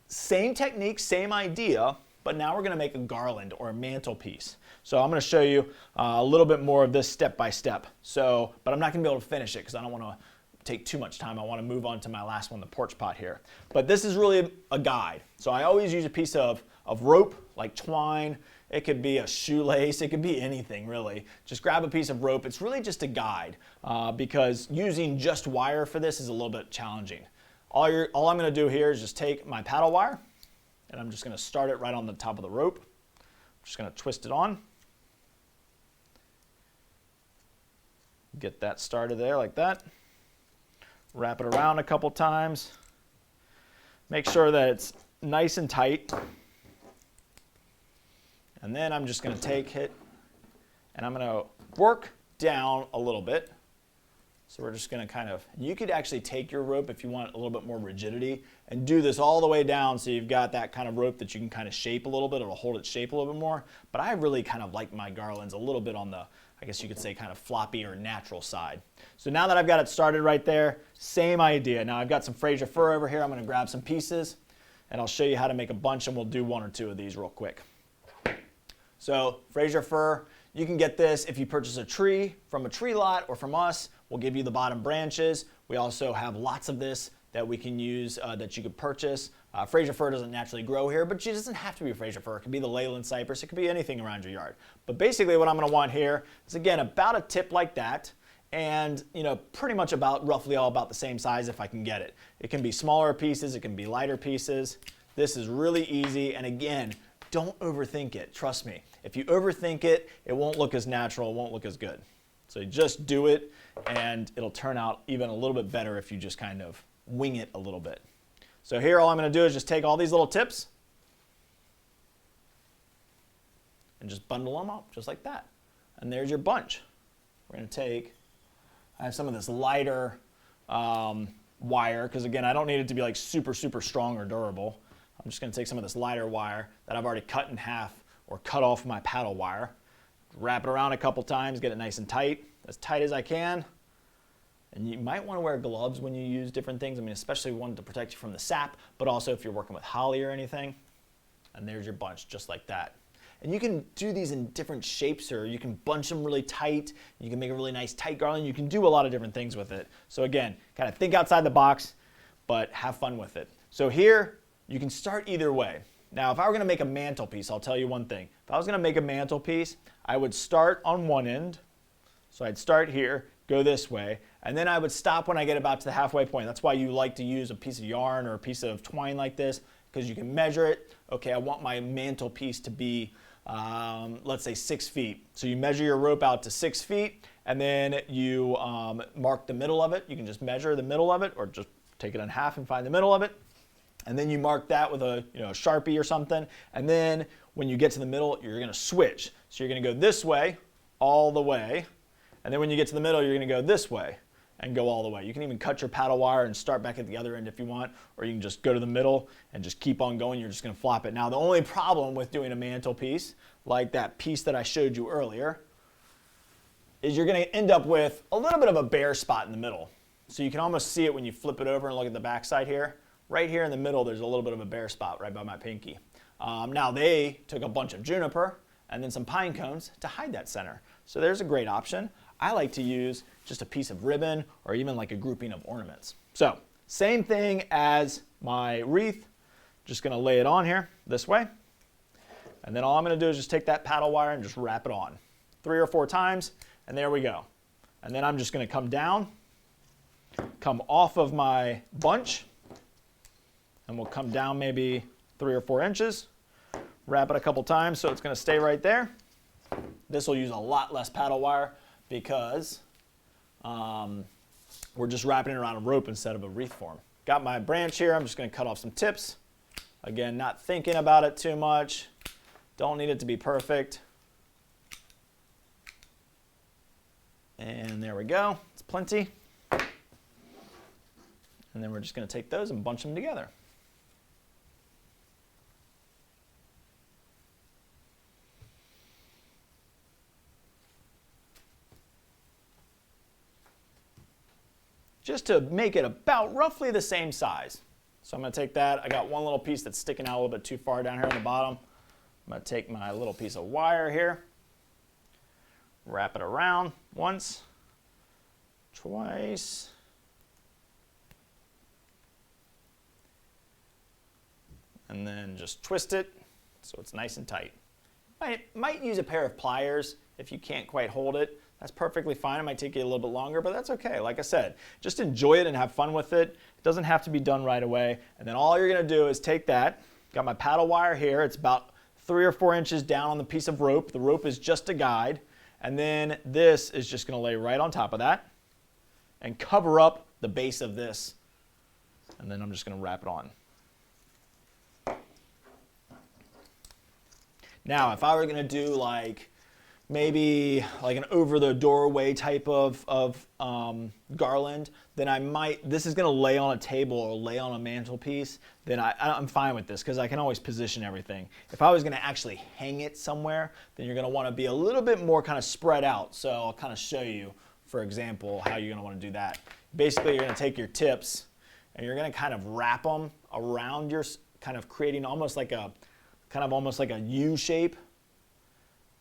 same technique, same idea, but now we're gonna make a garland or a mantelpiece. So I'm gonna show you a little bit more of this step by step. But I'm not gonna be able to finish it because I don't wanna take too much time. I wanna move on to my last one, the porch pot here. But this is really a guide. So I always use a piece of rope, like twine. It could be a shoelace, it could be anything really. Just grab a piece of rope. It's really just a guide because using just wire for this is a little bit challenging. All I'm gonna do here is just take my paddle wire and I'm just gonna start it right on the top of the rope. I'm just gonna twist it on. Get that started there like that. Wrap it around a couple times. Make sure that it's nice and tight. And then I'm just gonna take it and I'm gonna work down a little bit. So we're just gonna you could actually take your rope if you want a little bit more rigidity and do this all the way down so you've got that kind of rope that you can kind of shape a little bit. It'll hold its shape a little bit more. But I really kind of like my garlands a little bit on the, I guess you could say, kind of floppy or natural side. So now that I've got it started right there, same idea. Now I've got some Fraser fir over here. I'm gonna grab some pieces and I'll show you how to make a bunch and we'll do one or two of these real quick. So Fraser fir, you can get this if you purchase a tree from a tree lot or from us. We'll give you the bottom branches. We also have lots of this that we can use that you could purchase. Fraser fir doesn't naturally grow here, but it doesn't have to be Fraser fir. It could be the Leyland cypress. It could be anything around your yard. But basically what I'm gonna want here is, again, about a tip like that and pretty much roughly all about the same size if I can get it. It can be smaller pieces, it can be lighter pieces. This is really easy, and again, don't overthink it, trust me. If you overthink it, it won't look as natural, it won't look as good. So you just do it, and it'll turn out even a little bit better if you just kind of wing it a little bit. So here, all I'm gonna do is just take all these little tips and just bundle them up, just like that. And there's your bunch. We're gonna I have some of this lighter wire, because again, I don't need it to be like super, super strong or durable. I'm just gonna take some of this lighter wire that I've already cut in half or cut off my paddle wire, wrap it around a couple times, get it nice and tight as I can. And you might want to wear gloves when you use different things. I mean, especially one to protect you from the sap, but also if you're working with holly or anything. And there's your bunch, just like that. And you can do these in different shapes, or you can bunch them really tight. You can make a really nice tight garland. You can do a lot of different things with it. So again, kind of think outside the box, but have fun with it. So here, you can start either way. Now, if I were gonna make a mantelpiece, I'll tell you one thing. If I was gonna make a mantelpiece, I would start on one end. So I'd start here, go this way, and then I would stop when I get about to the halfway point. That's why you like to use a piece of yarn or a piece of twine like this, because you can measure it. Okay, I want my mantelpiece to be, let's say 6 feet. So you measure your rope out to 6 feet, and then you mark the middle of it. You can just measure the middle of it, or just take it in half and find the middle of it. And then you mark that with a Sharpie or something. And then when you get to the middle, you're gonna switch. So you're gonna go this way, all the way. And then when you get to the middle, you're gonna go this way. and go all the way. You can even cut your paddle wire and start back at the other end if you want, or you can just go to the middle and just keep on going. You're just going to flop it. Now, the only problem with doing a mantelpiece, like that piece that I showed you earlier, is you're going to end up with a little bit of a bare spot in the middle. So you can almost see it when you flip it over and look at the back side here. Right here in the middle, there's a little bit of a bare spot right by my pinky. Now they took a bunch of juniper and then some pine cones to hide that center. So there's a great option. I like to use just a piece of ribbon or even like a grouping of ornaments. So same thing as my wreath. Just going to lay it on here this way. And then all I'm going to do is just take that paddle wire and just wrap it on 3 or 4 times. And there we go. And then I'm just going to come down, come off of my bunch, and we'll come down maybe 3 or 4 inches, wrap it a couple times so it's going to stay right there. This will use a lot less paddle wire because we're just wrapping it around a rope instead of a wreath form. Got my branch here. I'm just going to cut off some tips. Again, not thinking about it too much. Don't need it to be perfect. And there we go. It's plenty. And then we're just going to take those and bunch them together. Just to make it about roughly the same size. So I'm going to take that. I got one little piece that's sticking out a little bit too far down here on the bottom. I'm going to take my little piece of wire here, wrap it around once, twice, and then just twist it so it's nice and tight. Might use a pair of pliers if you can't quite hold it. That's perfectly fine. It might take you a little bit longer, but that's okay. Like I said, just enjoy it and have fun with it. It doesn't have to be done right away. And then all you're going to do is take that. Got my paddle wire here. It's about 3 or 4 inches down on the piece of rope. The rope is just a guide. And then this is just going to lay right on top of that and cover up the base of this. And then I'm just going to wrap it on. Now, if I were going to do maybe like an over the doorway type of garland, then this is going to lay on a table or lay on a mantelpiece, then I'm fine with this because I can always position everything. If I was going to actually hang it somewhere, then you're going to want to be a little bit more kind of spread out. So I'll kind of show you, for example, how you're going to want to do that. Basically, you're going to take your tips and you're going to kind of wrap them around your, kind of creating almost like a U shape.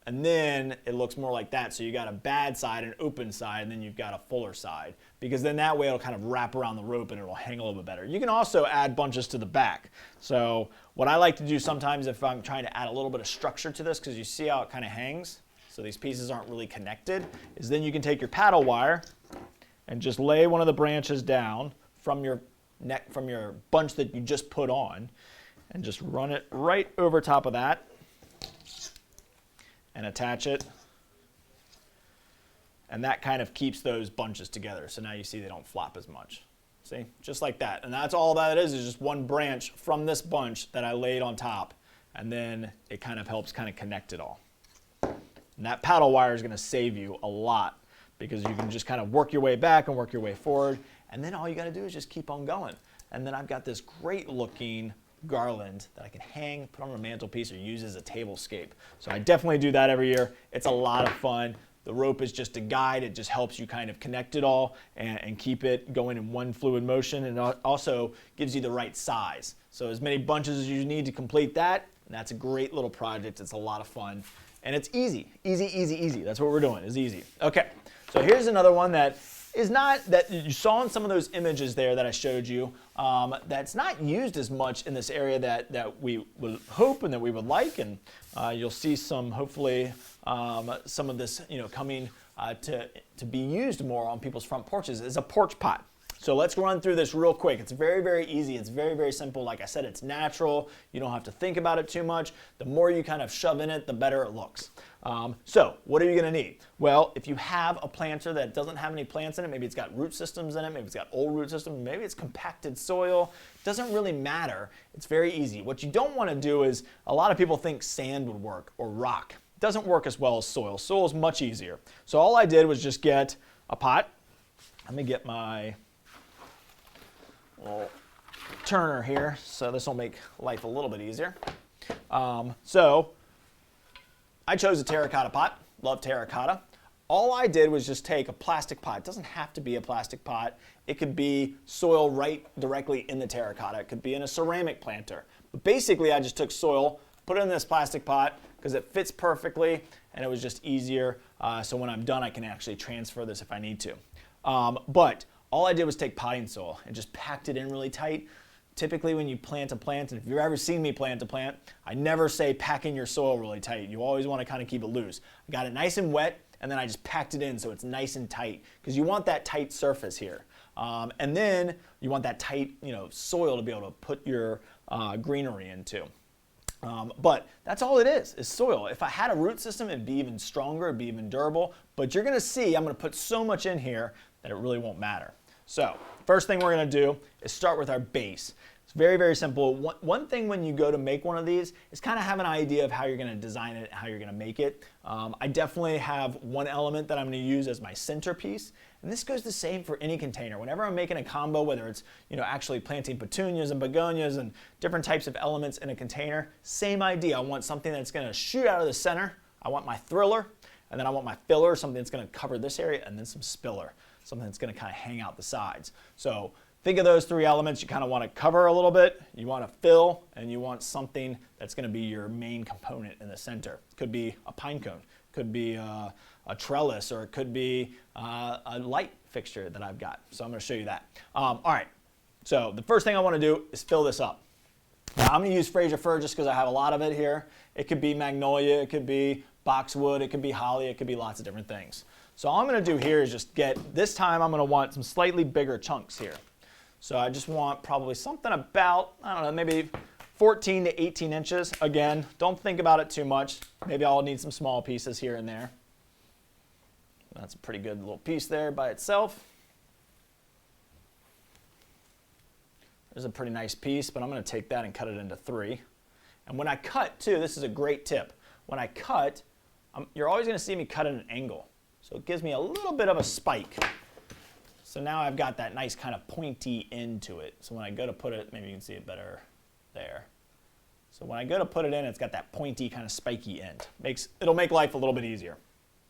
And then it looks more like that. So you got a bad side, an open side, and then you've got a fuller side. Because then that way it'll kind of wrap around the rope and it'll hang a little bit better. You can also add bunches to the back. So what I like to do sometimes if I'm trying to add a little bit of structure to this, because you see how it kind of hangs, so these pieces aren't really connected, is then you can take your paddle wire and just lay one of the branches down from your neck, from your bunch that you just put on, and just run it right over top of that. And attach it, and that kind of keeps those bunches together. So now you see they don't flop as much. See, just like that. And that's all that is just one branch from this bunch that I laid on top, and then it kind of helps kind of connect it all. And that paddle wire is going to save you a lot because you can just kind of work your way back and work your way forward, and then all you got to do is just keep on going. And then I've got this great looking garland that I can hang, put on a mantelpiece, or use as a tablescape. So I definitely do that every year. It's a lot of fun. The rope is just a guide. It just helps you kind of connect it all and keep it going in one fluid motion, and also gives you the right size. So as many bunches as you need to complete that, and that's a great little project. It's a lot of fun, and it's easy. Easy, easy, easy. That's what we're doing, is easy. Okay, so here's another one that is not, that you saw in some of those images there that I showed you, that's not used as much in this area that we would hope and that we would like, and you'll see some, hopefully, some of this coming to be used more on people's front porches, is a porch pot. So let's run through this real quick. It's very, very easy. It's very, very simple. Like I said, it's natural. You don't have to think about it too much. The more you kind of shove in it, the better it looks. So what are you going to need? Well, if you have a planter that doesn't have any plants in it, maybe it's got root systems in it, maybe it's got old root systems, maybe it's compacted soil, it doesn't really matter. It's very easy. What you don't want to do is, a lot of people think sand would work or rock. It doesn't work as well as soil. Soil is much easier. So all I did was just get a pot. Let me get my little turner here, so this will make life a little bit easier. So I chose a terracotta pot. Love terracotta. All I did was just take a plastic pot. It doesn't have to be a plastic pot. It could be soil right directly in the terracotta. It could be in a ceramic planter. But basically, I just took soil, put it in this plastic pot because it fits perfectly, and it was just easier. So when I'm done, I can actually transfer this if I need to. But all I did was take potting soil and just packed it in really tight. Typically when you plant a plant, and if you've ever seen me plant a plant, I never say pack in your soil really tight. You always want to kind of keep it loose. I got it nice and wet, and then I just packed it in so it's nice and tight, because you want that tight surface here. And then you want that tight, soil to be able to put your greenery into. But that's all it is soil. If I had a root system, it'd be even stronger, it'd be even durable. But you're gonna see I'm gonna put so much in here that it really won't matter. So first thing we're gonna do is start with our base. It's very, very simple. One thing when you go to make one of these is kind of have an idea of how you're gonna design it, how you're gonna make it. I definitely have one element that I'm gonna use as my centerpiece. And this goes the same for any container. Whenever I'm making a combo, whether it's actually planting petunias and begonias and different types of elements in a container, same idea. I want something that's gonna shoot out of the center. I want my thriller, and then I want my filler, something that's gonna cover this area, and then some spiller, something that's gonna kind of hang out the sides. So think of those three elements. You kind of want to cover a little bit, you want to fill, and you want something that's going to be your main component in the center. It could be a pine cone, could be a trellis, or it could be a light fixture that I've got. So I'm going to show you that. All right, so the first thing I want to do is fill this up. Now, I'm going to use Fraser fir just because I have a lot of it here. It could be magnolia, it could be boxwood, it could be holly, it could be lots of different things. So all I'm going to do here is just this time I'm going to want some slightly bigger chunks here. So I just want probably something about, I don't know, maybe 14 to 18 inches. Again, don't think about it too much. Maybe I'll need some small pieces here and there. That's a pretty good little piece there by itself. There's a pretty nice piece, but I'm going to take that and cut it into 3. And when I cut too, this is a great tip. When I cut, you're always going to see me cut at an angle. So it gives me a little bit of a spike. So now I've got that nice kind of pointy end to it. So when I go to put it, maybe you can see it better there. So when I go to put it in, it's got that pointy kind of spiky end. It'll make life a little bit easier.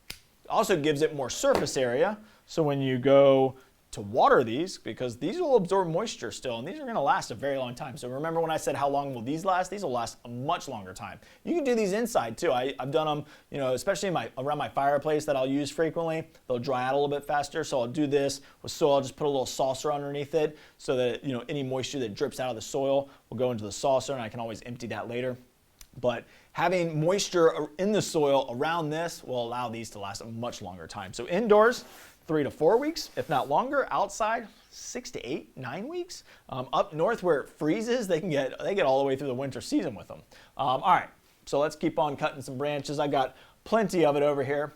It also gives it more surface area. So when you go to water these, because these will absorb moisture still, and these are going to last a very long time. So remember when I said how long will these last? These will last a much longer time. You can do these inside too. I've done them, especially around my fireplace that I'll use frequently. They'll dry out a little bit faster. So I'll do this with soil. I'll just put a little saucer underneath it so that any moisture that drips out of the soil will go into the saucer, and I can always empty that later. But having moisture in the soil around this will allow these to last a much longer time. So indoors, 3 to 4 weeks, if not longer. Outside, 6 to 8, 9 weeks. Up north where it freezes, they get all the way through the winter season with them. All right, so let's keep on cutting some branches. I got plenty of it over here.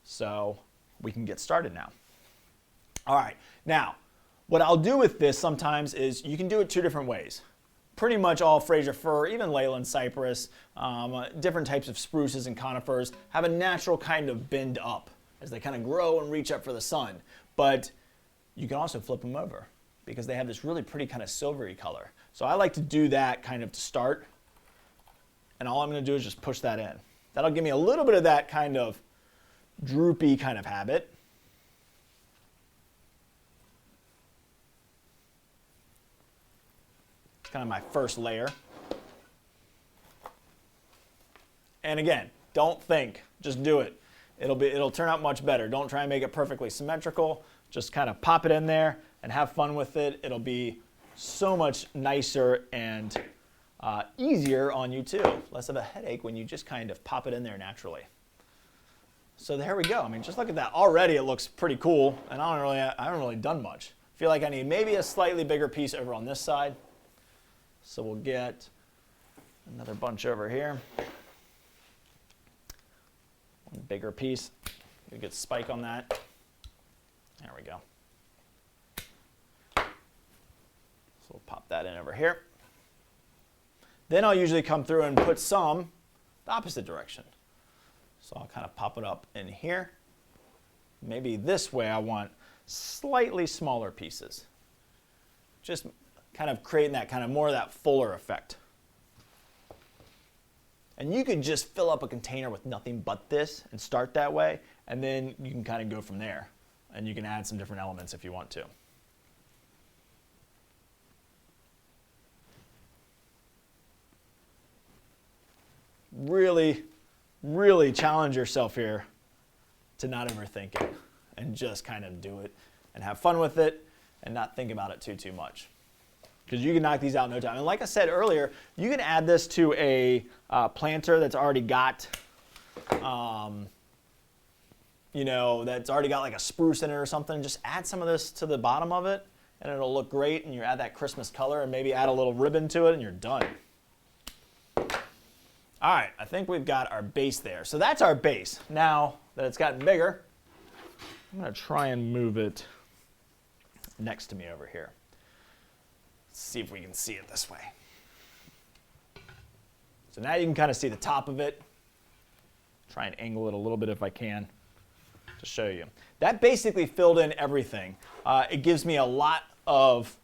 So we can get started now. All right, now what I'll do with this sometimes is you can do it 2 different ways. Pretty much all Fraser fir, even Leyland cypress, different types of spruces and conifers have a natural kind of bend up as they kind of grow and reach up for the sun. But you can also flip them over because they have this really pretty kind of silvery color. So I like to do that kind of to start. And all I'm going to do is just push that in. That'll give me a little bit of that kind of droopy kind of habit. It's kind of my first layer. And again, don't think, just do it. It'll turn out much better. Don't try and make it perfectly symmetrical. Just kind of pop it in there and have fun with it. It'll be so much nicer and easier on you too. Less of a headache when you just kind of pop it in there naturally. So there we go. I mean, just look at that. Already it looks pretty cool, and I haven't really done much. I feel like I need maybe a slightly bigger piece over on this side. So we'll get another bunch over here. One bigger piece. Get a good spike on that. There we go. So we'll pop that in over here. Then I'll usually come through and put some the opposite direction. So I'll kind of pop it up in here. maybe this way I want slightly smaller pieces. Just kind of creating that kind of more of that fuller effect. And you could just fill up a container with nothing but this and start that way, and then you can kind of go from there. And you can add some different elements if you want to. Really, really challenge yourself here to not overthink it and just kind of do it and have fun with it and not think about it too much. Because you can knock these out in no time. And like I said earlier, you can add this to a planter that's already got, that's already got like a spruce in it or something. Just add some of this to the bottom of it and it'll look great, and you add that Christmas color and maybe add a little ribbon to it and you're done. All right, I think we've got our base there. So that's our base. Now that it's gotten bigger, I'm gonna try and move it next to me over here. Let's see if we can see it this way. So now you can kind of see the top of it. Try and angle it a little bit if I can to show you. That basically filled in everything. It gives me a lot of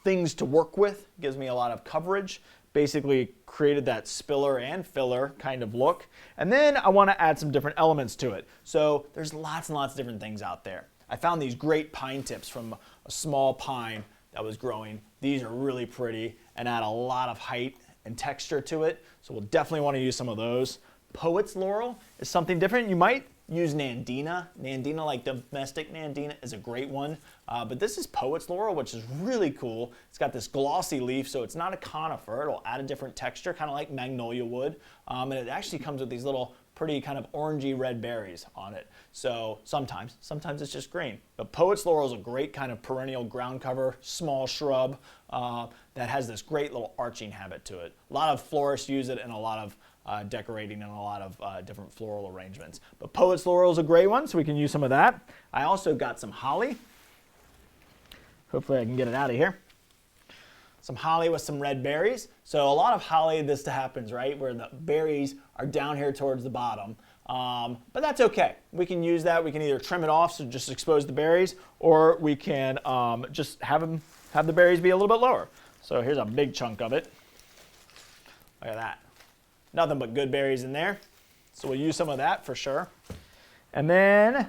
things to work with. It gives me a lot of coverage. Basically created that spiller and filler kind of look. And then I want to add some different elements to it. So there's lots and lots of different things out there. I found these great pine tips from a small pine that was growing. These are really pretty and add a lot of height and texture to it. So we'll definitely want to use some of those. Poet's laurel is something different. You might use Nandina. Nandina, like domestic Nandina, is a great one. But this is Poet's laurel, which is really cool. It's got this glossy leaf, so it's not a conifer. It'll add a different texture, kind of like magnolia would. And it actually comes with these little pretty kind of orangey red berries on it. So sometimes it's just green. But Poet's laurel is a great kind of perennial ground cover, small shrub that has this great little arching habit to it. A lot of florists use it in a lot of decorating and a lot of different floral arrangements. But Poet's laurel is a great one, so we can use some of that. I also got some holly. Hopefully I can get it out of here. Some holly with some red berries. So a lot of holly, this happens, right, where the berries are down here towards the bottom. But that's okay. We can use that. We can either trim it off, so just expose the berries, or we can just have the berries be a little bit lower. So here's a big chunk of it. Look at that. Nothing but good berries in there. So we'll use some of that for sure. And then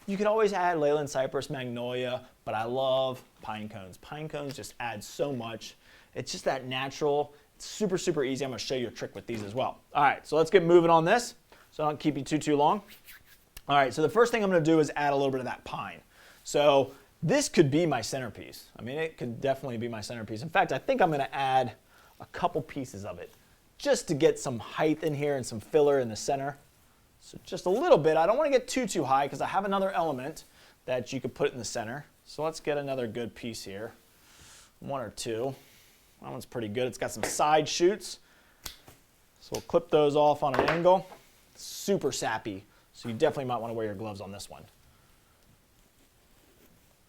you can always add Leyland cypress, magnolia, but I love pine cones. Pine cones just add so much. It's just that natural. It's super, super easy. I'm going to show you a trick with these as well. All right, so let's get moving on this so I don't keep you too long. All right, so the first thing I'm going to do is add a little bit of that pine. So this could be my centerpiece. I mean, it could definitely be my centerpiece. In fact, I think I'm going to add a couple pieces of it just to get some height in here and some filler in the center. So just a little bit. I don't want to get too high because I have another element that you could put in the center. So let's get another good piece here. One or two. That one's pretty good. It's got some side shoots. So we'll clip those off on an angle. Super sappy. So you definitely might want to wear your gloves on this one.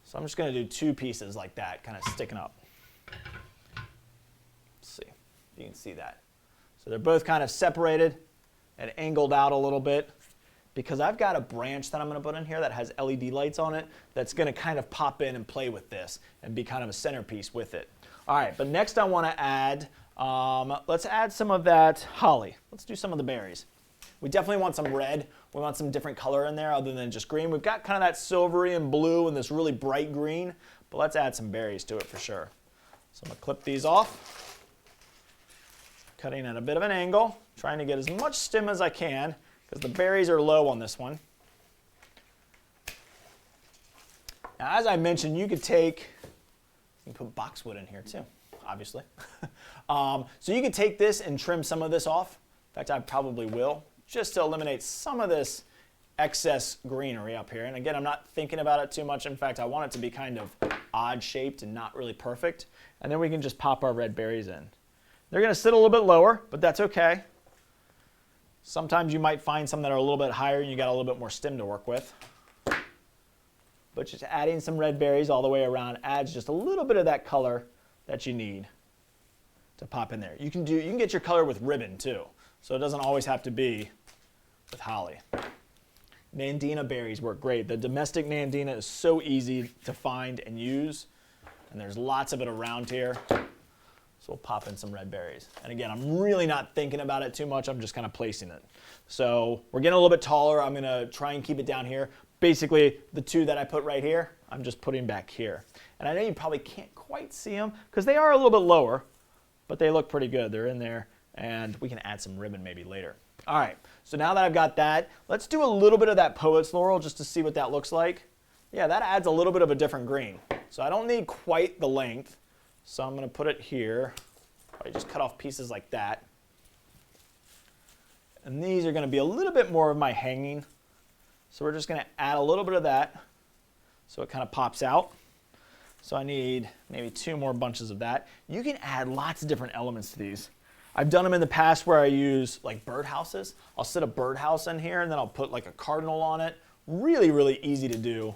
So I'm just going to do two pieces like that, kind of sticking up. Let's see if you can see that. So they're both kind of separated and angled out a little bit, because I've got a branch that I'm going to put in here that has LED lights on it that's going to kind of pop in and play with this and be kind of a centerpiece with it. All right, but next I want to add, let's add some of that holly. Let's do some of the berries. We definitely want some red. We want some different color in there other than just green. We've got kind of that silvery and blue and this really bright green, but let's add some berries to it for sure. So I'm going to clip these off, cutting at a bit of an angle, trying to get as much stem as I can, because the berries are low on this one. Now, as I mentioned, you could put boxwood in here too, obviously. So you could take this and trim some of this off. In fact, I probably will, just to eliminate some of this excess greenery up here. And again, I'm not thinking about it too much. In fact, I want it to be kind of odd shaped and not really perfect. And then we can just pop our red berries in. They're going to sit a little bit lower, but that's okay. Sometimes you might find some that are a little bit higher and you got a little bit more stem to work with. But just adding some red berries all the way around adds just a little bit of that color that you need to pop in there. You can get your color with ribbon too, so it doesn't always have to be with holly. Nandina berries work great. The domestic Nandina is so easy to find and use, and there's lots of it around here. So we'll pop in some red berries. And again, I'm really not thinking about it too much. I'm just kind of placing it. So we're getting a little bit taller. I'm gonna try and keep it down here. Basically, the two that I put right here, I'm just putting back here. And I know you probably can't quite see them because they are a little bit lower, but they look pretty good. They're in there, and we can add some ribbon maybe later. All right, so now that I've got that, let's do a little bit of that Poet's Laurel just to see what that looks like. Yeah, that adds a little bit of a different green. So I don't need quite the length. So I'm going to put it here. I just cut off pieces like that. And these are going to be a little bit more of my hanging. So we're just going to add a little bit of that so it kind of pops out. So I need maybe 2 more bunches of that. You can add lots of different elements to these. I've done them in the past where I use like birdhouses. I'll sit a birdhouse in here and then I'll put like a cardinal on it. Really, really easy to do.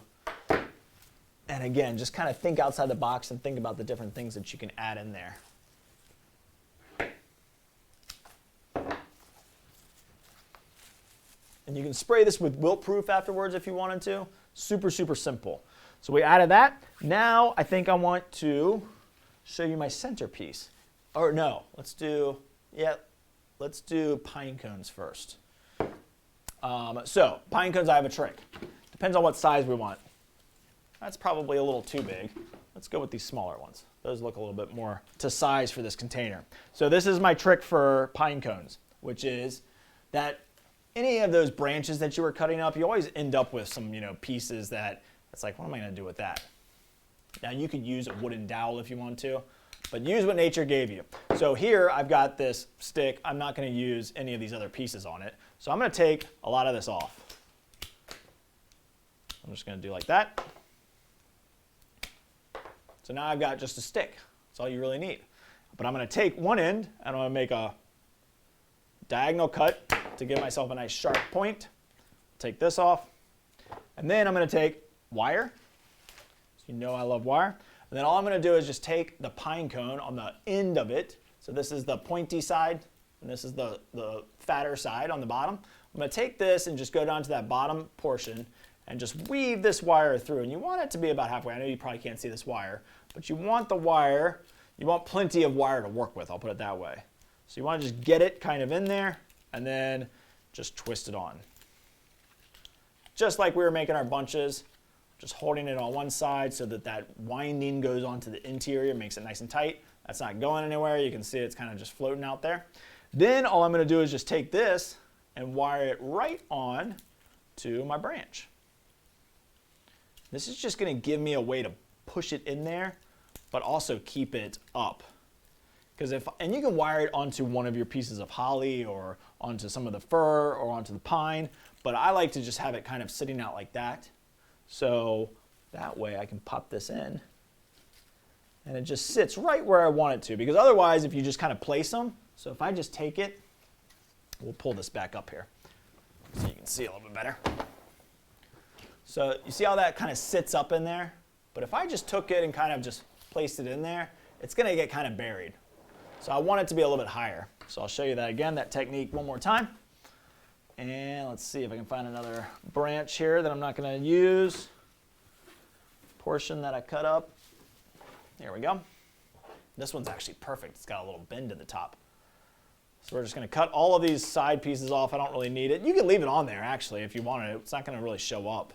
And again, just kind of think outside the box and think about the different things that you can add in there. And you can spray this with wilt proof afterwards if you wanted to. Super, super simple. So we added that. Now I think I want to show you my centerpiece. Or no, let's do pine cones first. So pine cones, I have a trick. Depends on what size we want. That's probably a little too big. Let's go with these smaller ones. Those look a little bit more to size for this container. So this is my trick for pine cones, which is that any of those branches that you were cutting up, you always end up with some, pieces that it's like, what am I going to do with that? Now you could use a wooden dowel if you want to, but use what nature gave you. So here I've got this stick. I'm not going to use any of these other pieces on it. So I'm going to take a lot of this off. I'm just going to do like that. So now I've got just a stick. That's all you really need. But I'm going to take one end and I'm going to make a diagonal cut to give myself a nice sharp point. Take this off. And then I'm going to take wire. So you know I love wire. And then all I'm going to do is just take the pine cone on the end of it. So this is the pointy side, and this is the fatter side on the bottom. I'm going to take this and just go down to that bottom portion and just weave this wire through. And you want it to be about halfway. I know you probably can't see this wire, but you want the wire, you want plenty of wire to work with, I'll put it that way. So you want to just get it kind of in there and then just twist it on. Just like we were making our bunches, just holding it on one side so that that winding goes onto the interior, makes it nice and tight. That's not going anywhere. You can see it's kind of just floating out there. Then all I'm going to do is just take this and wire it right on to my branch. This is just going to give me a way to push it in there, but also keep it up. And you can wire it onto one of your pieces of holly or onto some of the fir or onto the pine, but I like to just have it kind of sitting out like that. So that way I can pop this in and it just sits right where I want it to, because otherwise if you just kind of place them, so if I just take it, we'll pull this back up here so you can see a little bit better. So you see how that kind of sits up in there? But if I just took it and kind of just placed it in there, it's going to get kind of buried. So I want it to be a little bit higher. So I'll show you that again, that technique one more time. And let's see if I can find another branch here that I'm not going to use. Portion that I cut up. There we go. This one's actually perfect. It's got a little bend in the top. So we're just going to cut all of these side pieces off. I don't really need it. You can leave it on there actually if you wanted it. It's not going to really show up.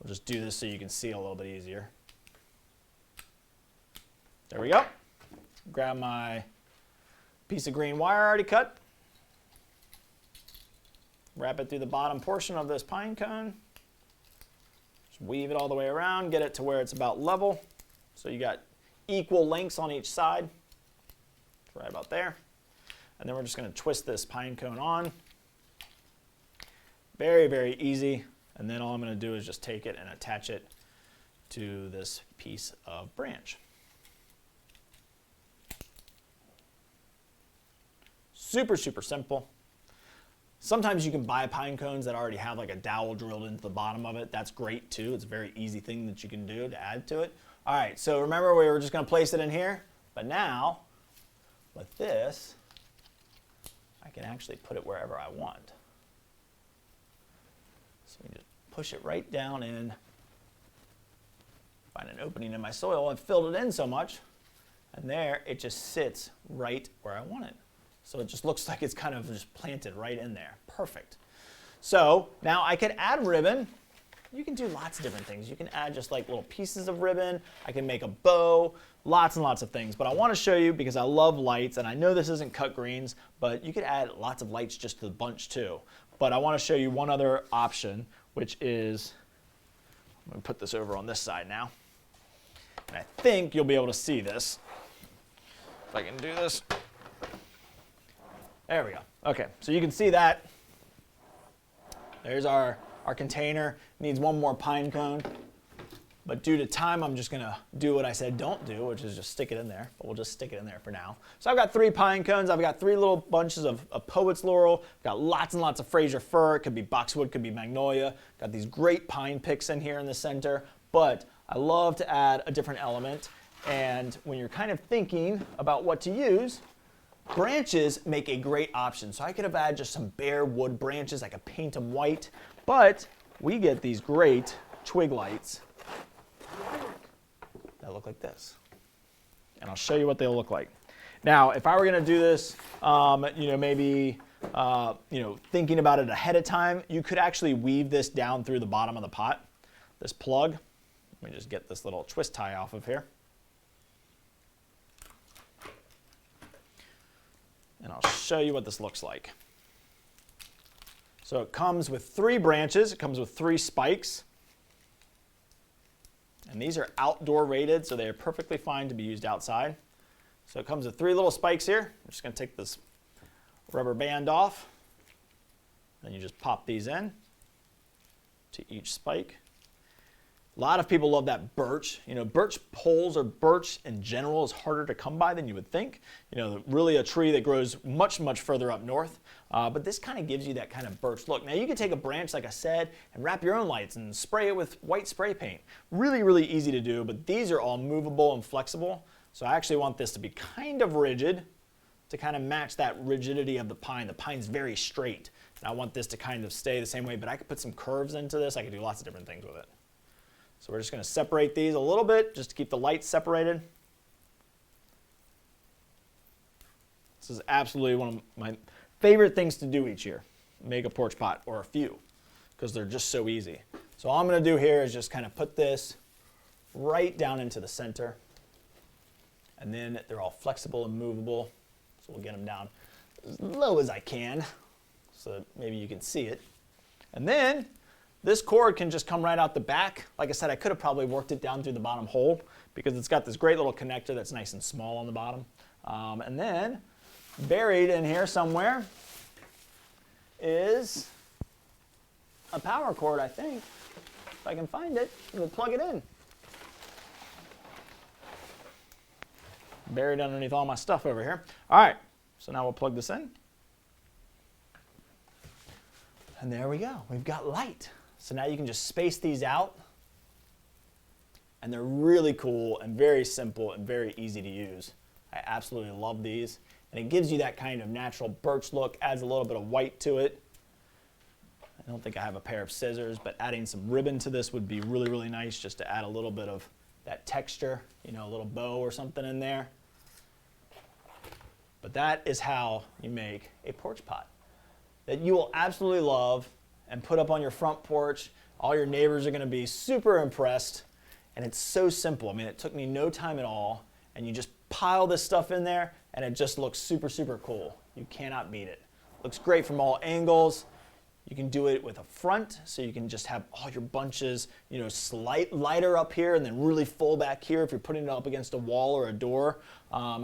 We'll just do this so you can see it a little bit easier. There we go. Grab my piece of green wire already cut. Wrap it through the bottom portion of this pine cone. Just weave it all the way around, get it to where it's about level. So you got equal lengths on each side. Right about there. And then we're just going to twist this pine cone on. Very, very easy. And then all I'm going to do is just take it and attach it to this piece of branch. Super, super simple. Sometimes you can buy pine cones that already have like a dowel drilled into the bottom of it. That's great too. It's a very easy thing that you can do to add to it. All right, so remember we were just going to place it in here, but now with this, I can actually put it wherever I want. So push it right down in. Find an opening in my soil. I've filled it in so much, and there it just sits right where I want it. So it just looks like it's kind of just planted right in there. Perfect. So now I can add ribbon. You can do lots of different things. You can add just like little pieces of ribbon. I can make a bow, lots and lots of things. But I want to show you because I love lights, and I know this isn't cut greens, but you could add lots of lights just to the bunch too. But I want to show you one other option, which is, I'm going to put this over on this side now. And I think you'll be able to see this. If I can do this. There we go. Okay, so you can see that. There's our container. Needs one more pine cone. But due to time, I'm just going to do what I said don't do, which is just stick it in there. But we'll just stick it in there for now. So I've got 3 pine cones. I've got 3 little bunches of poet's laurel. I've got lots and lots of Fraser fir. It could be boxwood, could be magnolia. Got these great pine picks in here in the center. But I love to add a different element. And when you're kind of thinking about what to use, branches make a great option. So I could have added just some bare wood branches. I could paint them white. But we get these great twig lights that look like this. And I'll show you what they'll look like. Now, if I were going to do this, maybe thinking about it ahead of time, you could actually weave this down through the bottom of the pot, this plug. Let me just get this little twist tie off of here. And I'll show you what this looks like. So it comes with 3 branches. It comes with 3 spikes. And these are outdoor rated, so they are perfectly fine to be used outside. So it comes with 3 little spikes here. I'm just going to take this rubber band off. Then you just pop these in to each spike. A lot of people love that birch. Birch poles or birch in general is harder to come by than you would think. Really a tree that grows much, much further up north. But this kind of gives you that kind of birch look. Now you can take a branch, like I said, and wrap your own lights and spray it with white spray paint. Really, really easy to do, but these are all movable and flexible. So I actually want this to be kind of rigid to kind of match that rigidity of the pine. The pine's very straight, and I want this to kind of stay the same way, but I could put some curves into this. I could do lots of different things with it. So we're just going to separate these a little bit just to keep the lights separated. This is absolutely one of my favorite things to do each year, make a porch pot, or a few, because they're just so easy. So all I'm going to do here is just kind of put this right down into the center. And then they're all flexible and movable. So we'll get them down as low as I can so that maybe you can see it. And then this cord can just come right out the back. Like I said, I could have probably worked it down through the bottom hole because it's got this great little connector that's nice and small on the bottom. And then buried in here somewhere is a power cord, I think. If I can find it, we'll plug it in. Buried underneath all my stuff over here. All right, so now we'll plug this in. And there we go, we've got light. So now you can just space these out. And they're really cool and very simple and very easy to use. I absolutely love these. And it gives you that kind of natural birch look, adds a little bit of white to it. I don't think I have a pair of scissors, but adding some ribbon to this would be really, really nice just to add a little bit of that texture, a little bow or something in there. But that is how you make a porch pot that you will absolutely love and put up on your front porch. All your neighbors are going to be super impressed. And it's so simple. I mean, it took me no time at all. And you just pile this stuff in there, and it just looks super, super cool. You cannot beat it. Looks great from all angles. You can do it with a front, so you can just have all your bunches, slight lighter up here and then really full back here if you're putting it up against a wall or a door,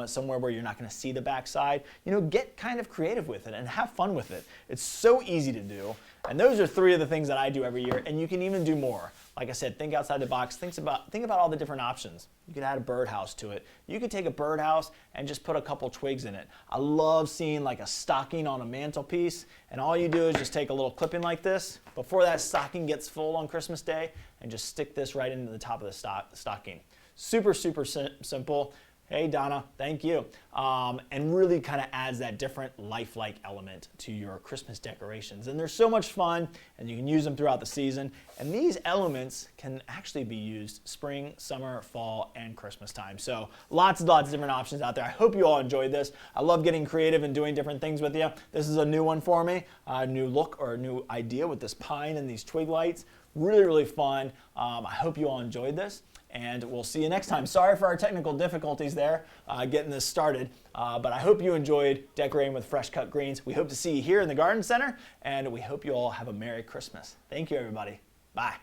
somewhere where you're not going to see the backside. Get kind of creative with it and have fun with it. It's so easy to do. And those are 3 of the things that I do every year, and you can even do more. Like I said, think outside the box. Think about all the different options. You could add a birdhouse to it. You could take a birdhouse and just put a couple twigs in it. I love seeing like a stocking on a mantelpiece, and all you do is just take a little clipping like this before that stocking gets full on Christmas Day, and just stick this right into the top of the stocking. Super, super simple. Hey Donna, thank you. And really kind of adds that different lifelike element to your Christmas decorations. And they're so much fun, and you can use them throughout the season. And these elements can actually be used spring, summer, fall, and Christmas time. So lots and lots of different options out there. I hope you all enjoyed this. I love getting creative and doing different things with you. This is a new one for me, a new look or a new idea with this pine and these twig lights. Really, really fun. I hope you all enjoyed this. And we'll see you next time. Sorry for our technical difficulties there getting this started, but I hope you enjoyed decorating with fresh cut greens. We hope to see you here in the Garden Center, and we hope you all have a Merry Christmas. Thank you, everybody. Bye.